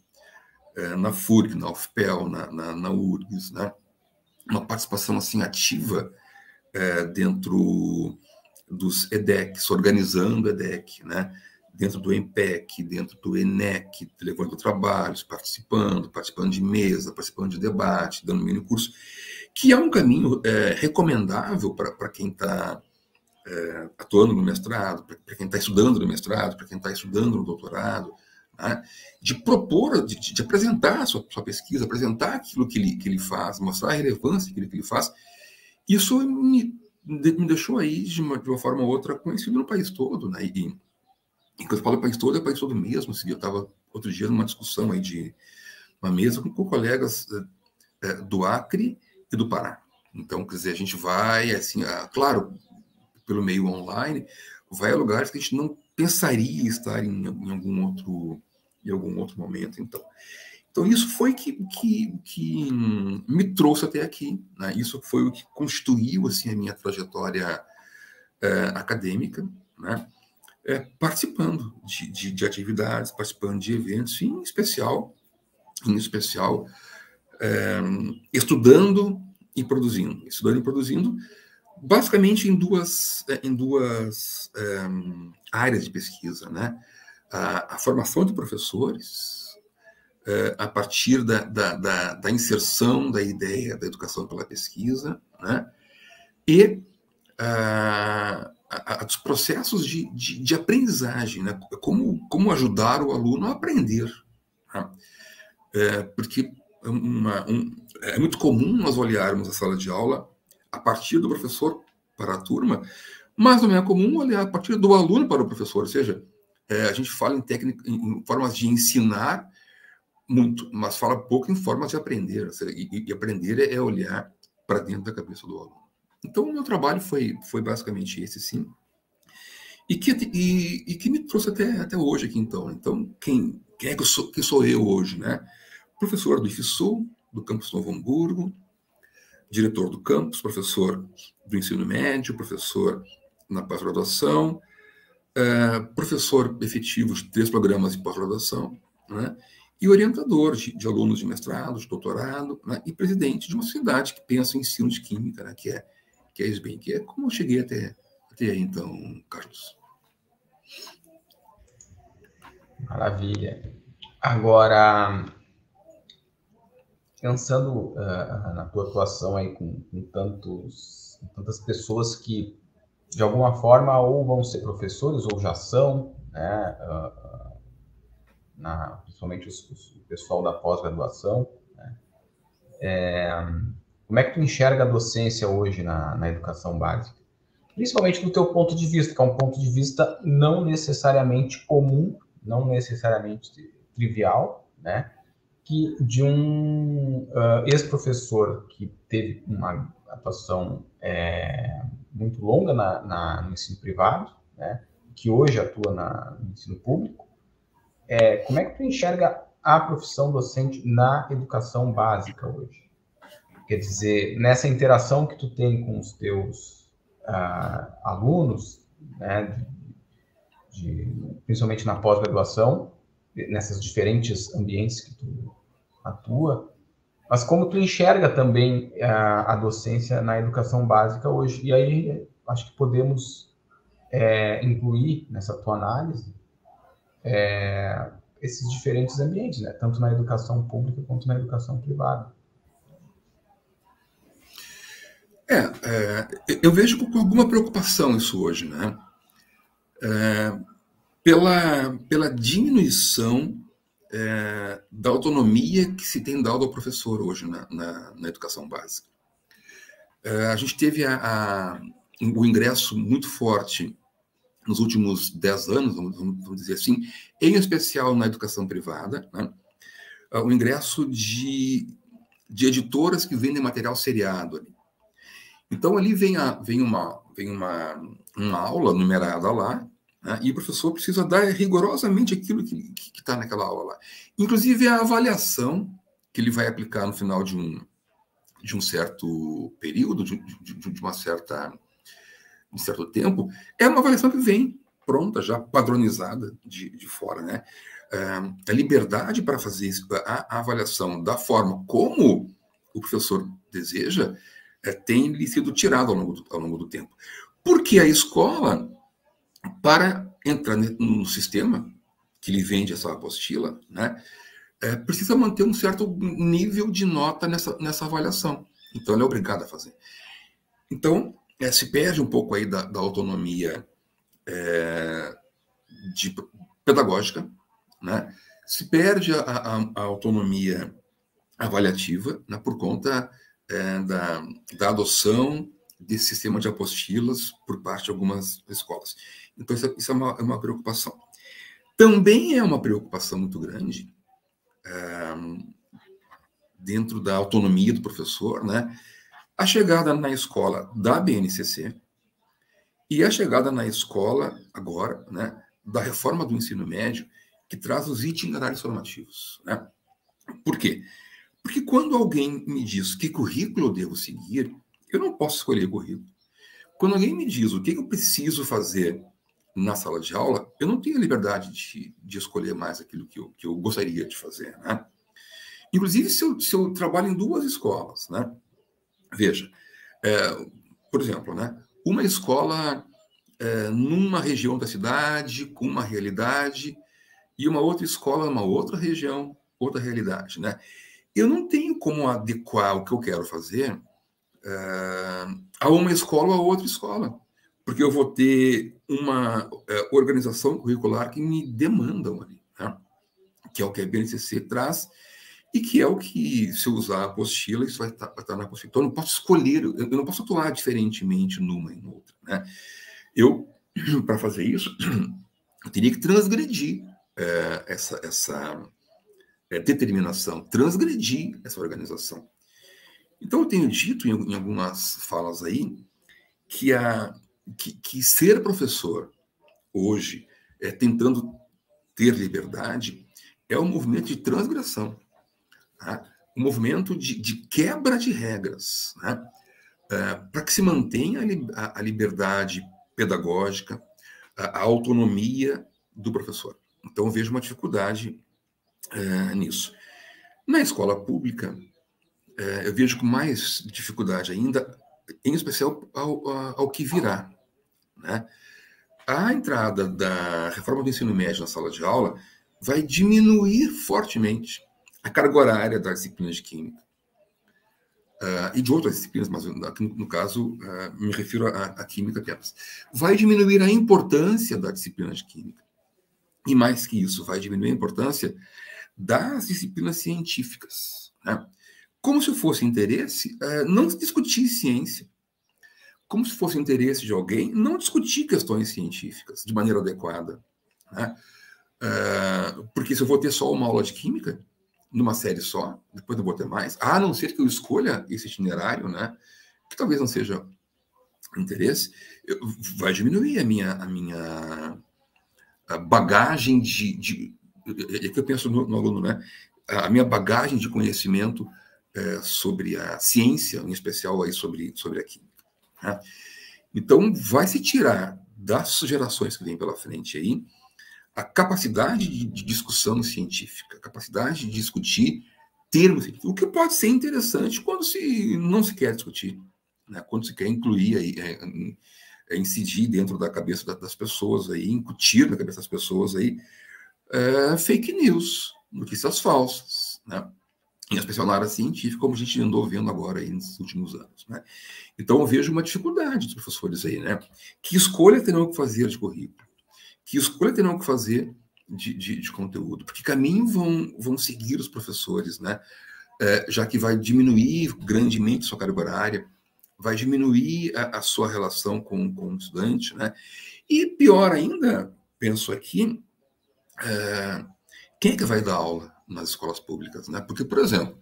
na FURG, na UFPEL, na URGS, né? Uma participação assim ativa dentro dos EDECs, organizando o EDEC, né? Dentro do EMPEC, dentro do ENEC, levando trabalhos, participando de mesa, participando de debate, dando mini curso, que é um caminho recomendável para quem está atuando no mestrado, para quem está estudando no mestrado, para quem está estudando no doutorado, né? De propor, de apresentar a sua pesquisa, apresentar aquilo que ele faz, mostrar a relevância daquilo que ele faz. Isso me deixou aí, de uma forma ou outra, conhecido no país todo, né? E quando eu falo país todo, é o país todo mesmo. Assim, eu estava outro dia numa discussão aí de uma mesa com colegas do Acre e do Pará. Então, quer dizer, a gente vai, assim, claro, pelo meio online, vai a lugares que a gente não pensaria estar em algum outro momento. Então isso foi que me trouxe até aqui, né? Isso foi o que constituiu assim a minha trajetória acadêmica, né? Participando de atividades, participando de eventos, em especial estudando e produzindo, basicamente em duas áreas de pesquisa, né? A formação de professores, a partir da inserção da ideia da educação pela pesquisa, né? E dos processos de aprendizagem, né? Como ajudar o aluno a aprender, né? Porque é muito comum nós olharmos a sala de aula a partir do professor para a turma, mas não é comum olhar a partir do aluno para o professor. Ou seja, a gente fala em formas de ensinar muito, mas fala pouco em formas de aprender. E aprender é olhar para dentro da cabeça do aluno. Então, o meu trabalho foi basicamente esse, sim. E que me trouxe até hoje aqui, então. Então, quem é que sou eu hoje, né? Professor do IFSU, do Campus Novo Hamburgo, diretor do campus, professor do ensino médio, professor na pós-graduação, professor efetivo de 3 programas de pós-graduação, né? E orientador de alunos de mestrado, de doutorado, né? E presidente de uma sociedade que pensa em ensino de química, né? Que é a SBEM, que é como eu cheguei até aí, então, Carlos. Maravilha. Agora, pensando na tua atuação aí com tantas pessoas que, de alguma forma, ou vão ser professores ou já são, né? Principalmente o pessoal da pós-graduação, né? Como é que tu enxerga a docência hoje na educação básica? Principalmente do teu ponto de vista, que é um ponto de vista não necessariamente comum, não necessariamente trivial, né? Que de um ex-professor que teve uma atuação muito longa no ensino privado, né? Que hoje atua no ensino público. Como é que tu enxerga a profissão docente na educação básica hoje? Quer dizer, nessa interação que tu tem com os teus alunos, né, principalmente na pós-graduação, nesses diferentes ambientes que tu atua, mas como tu enxerga também a docência na educação básica hoje? E aí acho que podemos incluir nessa tua análise esses diferentes ambientes, né? Tanto na educação pública quanto na educação privada. Eu vejo com alguma preocupação isso hoje, né? Pela diminuição da autonomia que se tem dado ao professor hoje na educação básica. A gente teve o ingresso muito forte nos últimos 10 anos, vamos dizer assim, em especial na educação privada, né? O ingresso de editoras que vendem material seriado ali. Então, ali vem uma aula numerada lá, né? E o professor precisa dar rigorosamente aquilo que está naquela aula lá. Inclusive, a avaliação que ele vai aplicar no final de um certo período, de um certo tempo, é uma avaliação que vem pronta, já padronizada de fora, né? A liberdade para fazer a avaliação da forma como o professor deseja tem lhe sido tirado ao longo do tempo. Porque a escola, para entrar no sistema que lhe vende essa apostila, né, precisa manter um certo nível de nota nessa avaliação. Então, ela é obrigada a fazer. Então, se perde um pouco aí da autonomia pedagógica, né? Se perde a autonomia avaliativa, né, por conta da adoção desse sistema de apostilas por parte de algumas escolas. Então, isso é uma preocupação. Também é uma preocupação muito grande dentro da autonomia do professor, né, a chegada na escola da BNCC e a chegada na escola, agora, né, da reforma do ensino médio, que traz os itinerários formativos, né? Por quê? Porque quando alguém me diz que currículo eu devo seguir, eu não posso escolher currículo. Quando alguém me diz o que eu preciso fazer na sala de aula, eu não tenho a liberdade de escolher mais aquilo que eu gostaria de fazer, né? Inclusive, se eu trabalho em 2 escolas, né? Veja, por exemplo, né? Uma escola numa região da cidade, com uma realidade, e uma outra escola numa outra região, outra realidade, né? Eu não tenho como adequar o que eu quero fazer a uma escola ou a outra escola, porque eu vou ter uma organização curricular que me demandam ali, né? Que é o que a BNCC traz e que é o que, se eu usar a apostila, isso vai estar na apostila. Então, eu não posso escolher, eu não posso atuar diferentemente numa e noutra, né? Para fazer isso, eu teria que transgredir essa determinação, transgredir essa organização. Então, eu tenho dito em algumas falas aí que ser professor hoje, tentando ter liberdade, é um movimento de transgressão, tá? Um movimento de quebra de regras, né? Para que se mantenha a liberdade pedagógica, a autonomia do professor. Então, eu vejo uma dificuldade nisso. Na escola pública, eu vejo com mais dificuldade ainda, em especial ao que virá, né? A entrada da reforma do ensino médio na sala de aula vai diminuir fortemente a carga horária das disciplinas de química e de outras disciplinas, mas aqui no caso me refiro à química apenas. Vai diminuir a importância da disciplina de química. E mais que isso, vai diminuir a importância das disciplinas científicas, né? Como se fosse interesse não discutir ciência. Como se fosse interesse de alguém não discutir questões científicas de maneira adequada, né? Porque se eu vou ter só uma aula de química, numa série só, depois não vou ter mais, a não ser que eu escolha esse itinerário, né, que talvez não seja interesse, vai diminuir a minha bagagem é que eu penso no aluno, né, a minha bagagem de conhecimento sobre a ciência, em especial aí sobre a química, né? Então, vai se tirar das gerações que vêm pela frente aí a capacidade de discussão científica, a capacidade de discutir termos científicos, o que pode ser interessante quando não se quer discutir, né? Quando se quer incluir, aí, incidir dentro da cabeça das pessoas, aí, incutir na cabeça das pessoas aí, fake news, notícias falsas, né? em especial na área científica, como a gente andou vendo agora aí nos últimos anos, né? Então, eu vejo uma dificuldade dos professores aí, né? Que escolha terão que fazer de currículo? Que escolha terão que fazer de conteúdo? Porque caminho vão seguir os professores, né? Já que vai diminuir grandemente sua carga horária, vai diminuir a sua relação com o estudante, né? E pior ainda, penso aqui, quem é que vai dar aula nas escolas públicas, né? Porque, por exemplo,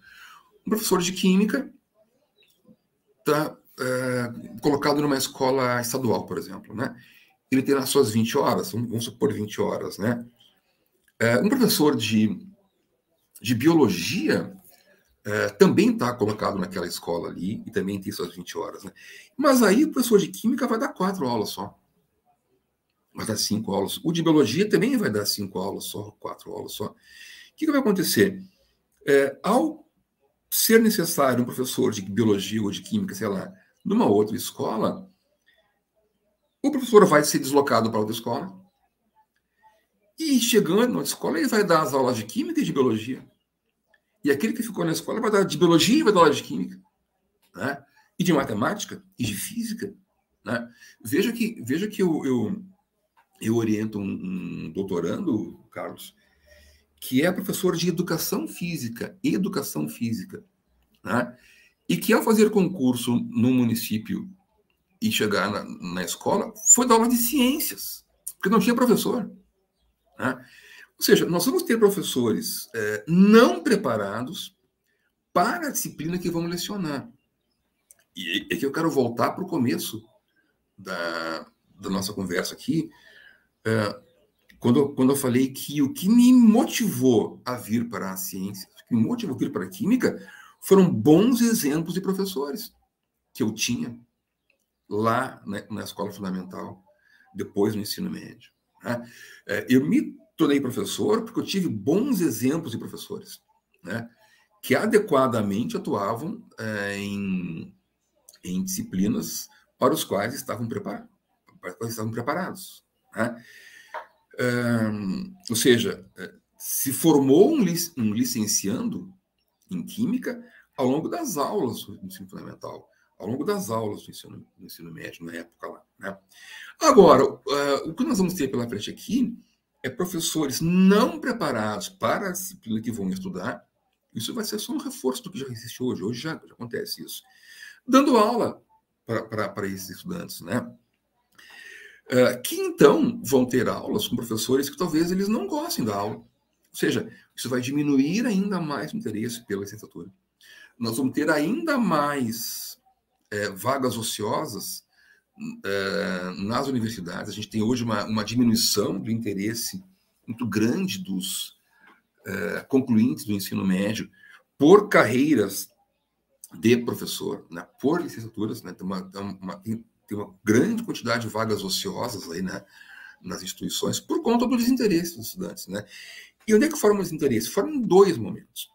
um professor de química está colocado numa escola estadual, por exemplo, né? Ele tem as suas 20 horas, vamos supor 20 horas, né? Um professor de biologia também está colocado naquela escola ali e também tem suas 20 horas, né? Mas aí o professor de química vai dar 4 aulas só. Vai dar 5 aulas. O de biologia também vai dar 5 aulas só, 4 aulas só. O que vai acontecer? Ao ser necessário um professor de biologia ou de química, sei lá, numa outra escola, o professor vai ser deslocado para outra escola e, chegando na escola, ele vai dar as aulas de química e de biologia. E aquele que ficou na escola vai dar de biologia e vai dar aula de química, né? E de matemática e de física, né? Veja que eu oriento um doutorando, Carlos, que é professor de educação física, né? E que, ao fazer concurso no município e chegar na escola, foi dar aula de ciências, porque não tinha professor, né? Ou seja, nós vamos ter professores não preparados para a disciplina que vamos lecionar. E é que eu quero voltar para o começo da nossa conversa aqui, quando eu falei que o que me motivou a vir para a ciência, o que me motivou a vir para a química, foram bons exemplos de professores que eu tinha lá, né, na escola fundamental, depois no ensino médio, né? Eu me tornei professor porque eu tive bons exemplos de professores, né, que adequadamente atuavam em disciplinas para os quais estavam preparados, né? Ou seja, se formou um licenciando em Química ao longo das aulas do ensino fundamental, ao longo das aulas do ensino médio, na época lá, né? Agora, o que nós vamos ter pela frente aqui é professores não preparados para a disciplina que vão estudar. Isso vai ser só um reforço do que já existe hoje. Hoje já acontece isso. Dando aula para esses estudantes, né? Que então vão ter aulas com professores que talvez eles não gostem da aula. Ou seja, isso vai diminuir ainda mais o interesse pela licenciatura. Nós vamos ter ainda mais vagas ociosas nas universidades. A gente tem hoje uma diminuição do interesse muito grande dos concluintes do ensino médio por carreiras de professor, né, por licenciaturas, né, tem uma grande quantidade de vagas ociosas aí, né, nas instituições por conta do desinteresse dos estudantes, né? E onde é que forma o desinteresse? Forma em 2 momentos,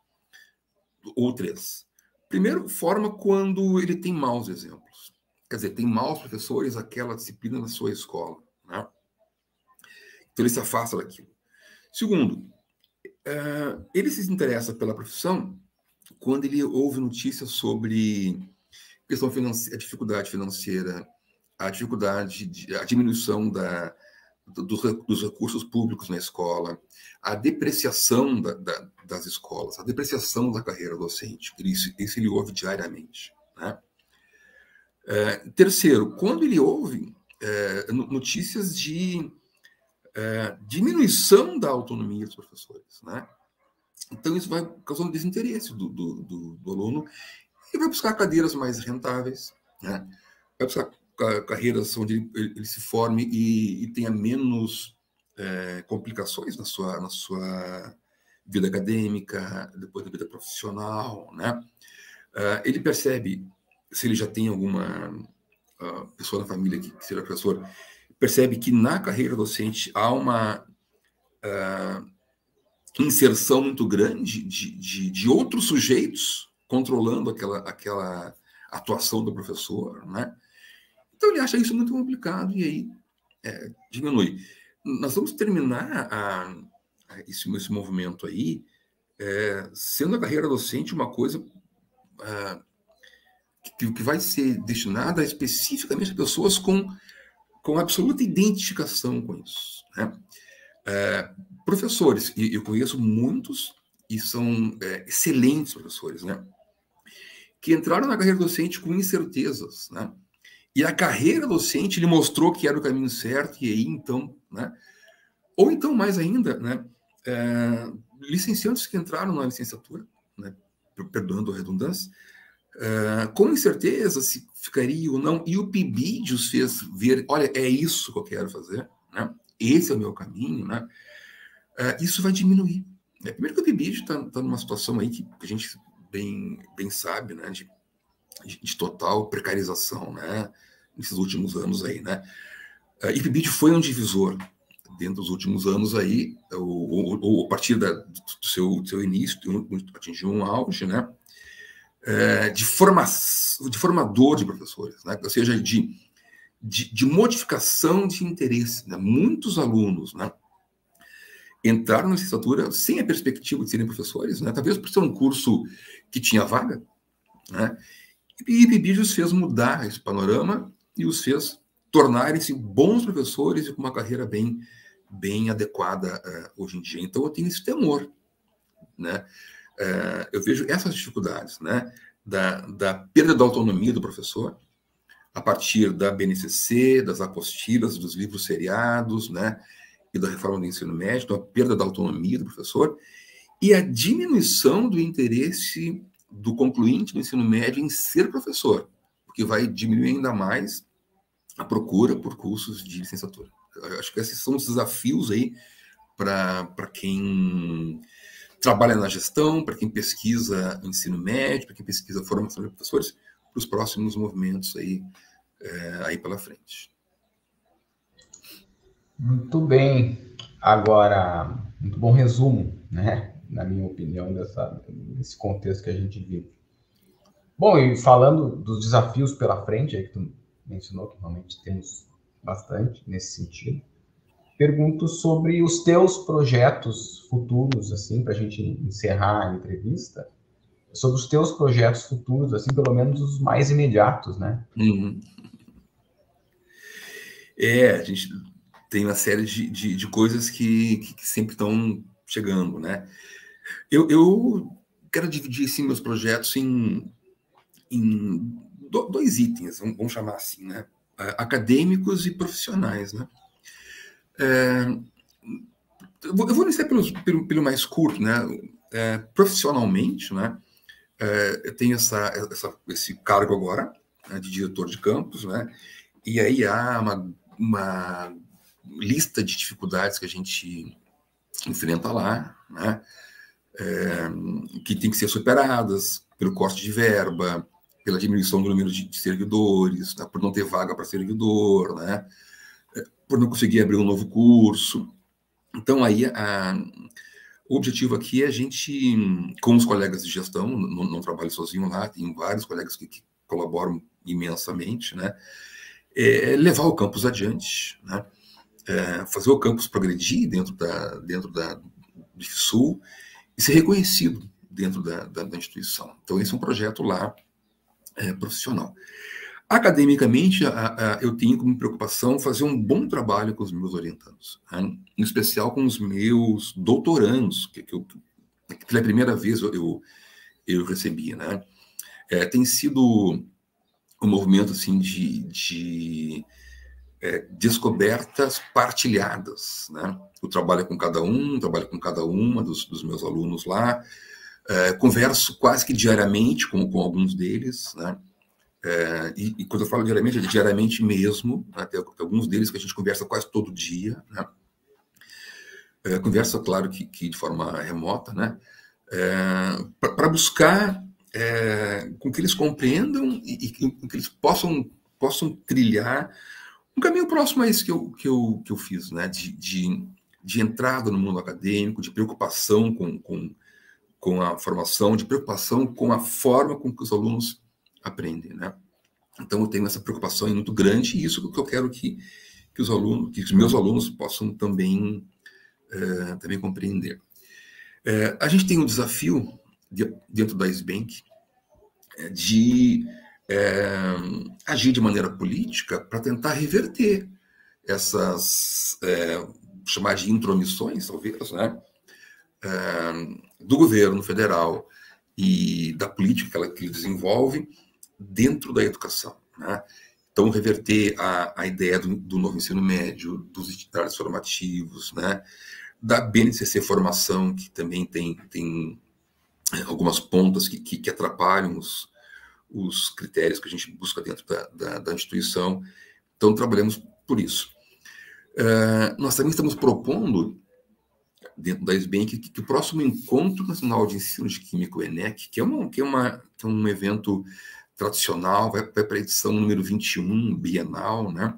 ou 3. Primeiro, forma quando ele tem maus exemplos. Quer dizer, tem maus professores aquela disciplina na sua escola, né? Então ele se afasta daquilo. Segundo, ele se interessa pela profissão quando ele ouve notícias sobre questão financeira, a dificuldade financeira, a diminuição dos recursos públicos na escola, a depreciação das escolas, a depreciação da carreira docente. Isso ele ouve diariamente, né? Terceiro, quando ele ouve notícias de diminuição da autonomia dos professores, né? Então, isso vai causando desinteresse do aluno e vai buscar cadeiras mais rentáveis, né? Vai buscar carreiras onde ele se forme e tenha menos complicações na sua vida acadêmica, depois da vida profissional, né? Ele percebe, se ele já tem alguma pessoa na família que seja professor, percebe que na carreira docente há uma inserção muito grande de outros sujeitos controlando aquela atuação do professor, né? Então ele acha isso muito complicado e aí diminui. Nós vamos terminar esse movimento aí sendo a carreira docente uma coisa que vai ser destinada especificamente a pessoas com absoluta identificação com isso, né? Professores, e eu conheço muitos, e são excelentes professores, né? Que entraram na carreira docente com incertezas, né? E a carreira docente lhe mostrou que era o caminho certo, e aí então, né? Ou então, mais ainda, né? Licenciandos que entraram na licenciatura, né? Perdoando a redundância, com incerteza se ficaria ou não, e o PIBID os fez ver, olha, é isso que eu quero fazer, né? Esse é o meu caminho, né? Isso vai diminuir. Primeiro que o PIBID está numa situação aí que a gente bem sabe, né? De total precarização, né? Nesses últimos anos aí, né? E o PIBID foi um divisor dentro dos últimos anos aí, a partir do seu início, atingiu um auge, né? De formador de professores, né? Ou seja, de modificação de interesse, né? Muitos alunos, né? Entraram na licenciatura sem a perspectiva de serem professores, né? Talvez por ser um curso que tinha vaga, né? E o PIBID os fez mudar esse panorama e os fez tornarem-se bons professores e com uma carreira bem adequada hoje em dia. Então, eu tenho esse temor, né? Eu vejo essas dificuldades, né? Da perda da autonomia do professor, a partir da BNCC, das apostilas, dos livros seriados, né? E da reforma do ensino médio, então a perda da autonomia do professor e a diminuição do interesse do concluinte do ensino médio em ser professor, o que vai diminuir ainda mais a procura por cursos de licenciatura. Eu acho que esses são os desafios aí para quem trabalha na gestão, para quem pesquisa ensino médio, para quem pesquisa formação de professores, para os próximos movimentos aí pela frente. Muito bem. Agora, muito bom resumo, né? Na minha opinião, desse contexto que a gente vive. Bom, e falando dos desafios pela frente, aí que tu mencionou, que realmente temos bastante nesse sentido, pergunto sobre os teus projetos futuros, assim, para a gente encerrar a entrevista, sobre os teus projetos futuros, assim, pelo menos os mais imediatos, né? Uhum. A gente tem uma série de coisas que sempre estão chegando, né? Eu quero dividir, assim, meus projetos em dois itens, vamos chamar assim, né? Acadêmicos e profissionais, né? Eu vou iniciar pelo mais curto, né? Profissionalmente, né? Eu tenho esse cargo agora, né, de diretor de campus, né? E aí há uma lista de dificuldades que a gente enfrenta lá, né? Que tem que ser superadas pelo corte de verba, pela diminuição do número de servidores, né? Por não ter vaga para servidor, né? Por não conseguir abrir um novo curso. Então, aí, o objetivo aqui é a gente, com os colegas de gestão, não trabalho sozinho lá, tem vários colegas que colaboram imensamente, né? Levar o campus adiante, né? Fazer o campus progredir dentro do Sul e ser reconhecido dentro da instituição. Então, esse é um projeto lá profissional. Academicamente, eu tenho como preocupação fazer um bom trabalho com os meus orientandos, né? Em especial com os meus doutorandos, que pela primeira vez eu recebi, né? Tem sido um movimento assim, de descobertas partilhadas, né? Eu trabalho com cada um, trabalho com cada uma dos meus alunos lá, converso quase que diariamente com alguns deles, né? E quando eu falo diariamente, é diariamente mesmo, né? Tem alguns deles que a gente conversa quase todo dia, né? Conversa, claro, que de forma remota, né? Para buscar com que eles compreendam e que eles possam trilhar um caminho próximo a esse que eu fiz, né? De entrada no mundo acadêmico, de preocupação com a formação, de preocupação com a forma com que os alunos aprendem, né? Então, eu tenho essa preocupação muito grande e isso que eu quero que os meus alunos possam também compreender. A gente tem um desafio dentro da SBank de agir de maneira política para tentar reverter essas, chamar de intromissões, talvez, né, do governo federal e da política que ele desenvolve dentro da educação, né? Então, reverter a ideia do novo ensino médio, dos itinerários formativos, né, da BNCC Formação, que também tem algumas pontas que atrapalham os critérios que a gente busca dentro da instituição. Então, trabalhamos por isso. Nós também estamos propondo, dentro da SBank, que o próximo Encontro Nacional de Ensino de Química, o ENEC, que é um evento tradicional, vai para a edição número 21, bienal, né,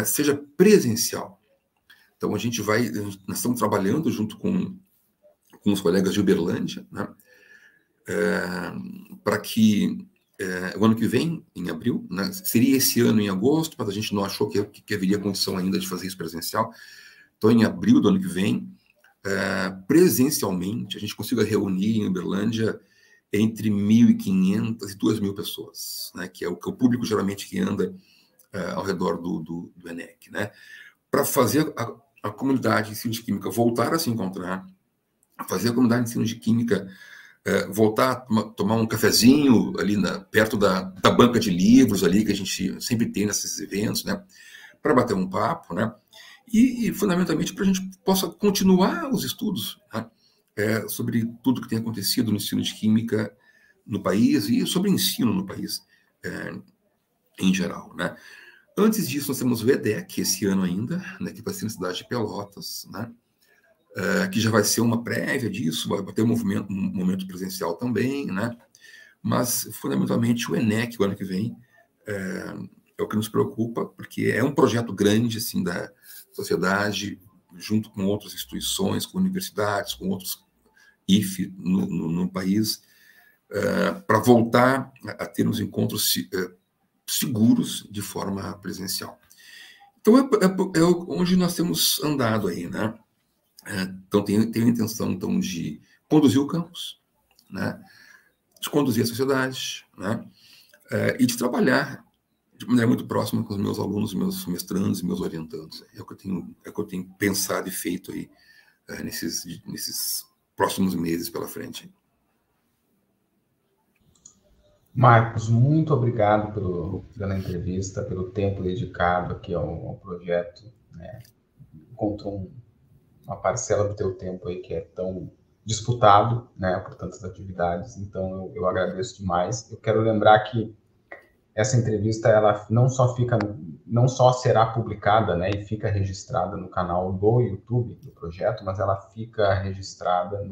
seja presencial. Então, nós estamos trabalhando junto com os colegas de Uberlândia, né, para que o ano que vem, em abril, né, seria esse ano em agosto, mas a gente não achou que haveria condição ainda de fazer isso presencial. Então, em abril do ano que vem, presencialmente, a gente consiga reunir em Uberlândia entre 1.500 e 2.000 pessoas, né, que é o público geralmente que anda ao redor do ENEC, né, para fazer a comunidade de ensino de química voltar a se encontrar, fazer a comunidade de ensino de química voltar a tomar um cafezinho ali perto da banca de livros ali que a gente sempre tem nesses eventos, né, para bater um papo, né, e fundamentalmente para a gente possa continuar os estudos, né, sobre tudo que tem acontecido no ensino de química no país e sobre ensino no país em geral, né. Antes disso, nós temos o EDEC esse ano ainda, né, que vai ser na cidade de Pelotas, né, que já vai ser uma prévia disso, vai ter um momento presencial também, né, mas fundamentalmente o ENEC, o ano que vem, é o que nos preocupa, porque é um projeto grande assim, da sociedade, junto com outras instituições, com universidades, com outros IFE no país, para voltar a ter uns encontros seguros de forma presencial. Então, é onde nós temos andado aí, né? Então, tenho a intenção, então, de conduzir o campus, né? De conduzir a sociedade, né? E de trabalhar de maneira muito próxima com os meus alunos, meus mestrandos e meus orientandos. É o que eu tenho pensado e feito aí nesses próximos meses pela frente. Marcos, muito obrigado pela entrevista, pelo tempo dedicado aqui ao projeto, né? Encontrou uma parcela do teu tempo aí que é tão disputado, né, por tantas atividades, então eu agradeço demais. Eu quero lembrar que essa entrevista, ela não só será publicada, né, e fica registrada no canal do YouTube do projeto, mas ela fica registrada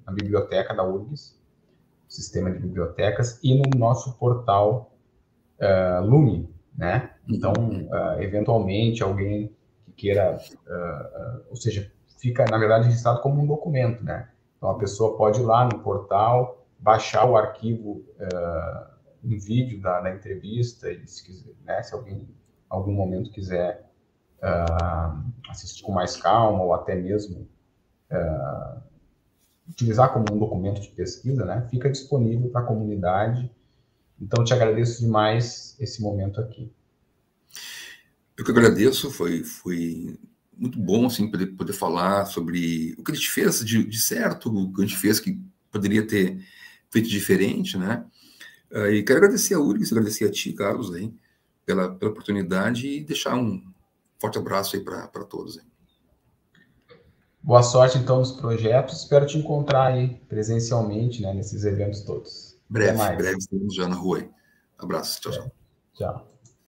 na biblioteca da URGS, sistema de bibliotecas, e no nosso portal Lume, né? Então, eventualmente, alguém que queira, ou seja, fica, na verdade, registrado como um documento, né? Então, a pessoa pode ir lá no portal, baixar o arquivo em vídeo da entrevista, e se quiser, né, se alguém em algum momento quiser assistir com mais calma, ou até mesmo utilizar como um documento de pesquisa, né, fica disponível para a comunidade. Então, te agradeço demais esse momento aqui. Eu que agradeço, foi muito bom assim, poder falar sobre o que a gente fez de certo, o que a gente fez que poderia ter feito diferente, né? E quero agradecer a URGS, agradecer a ti, Carlos, aí, pela oportunidade e deixar um forte abraço aí para todos. Aí. Boa sorte, então, nos projetos. Espero te encontrar aí presencialmente, né, nesses eventos todos. Breve estaremos já na rua aí. Abraço, tchau, tchau. Tchau.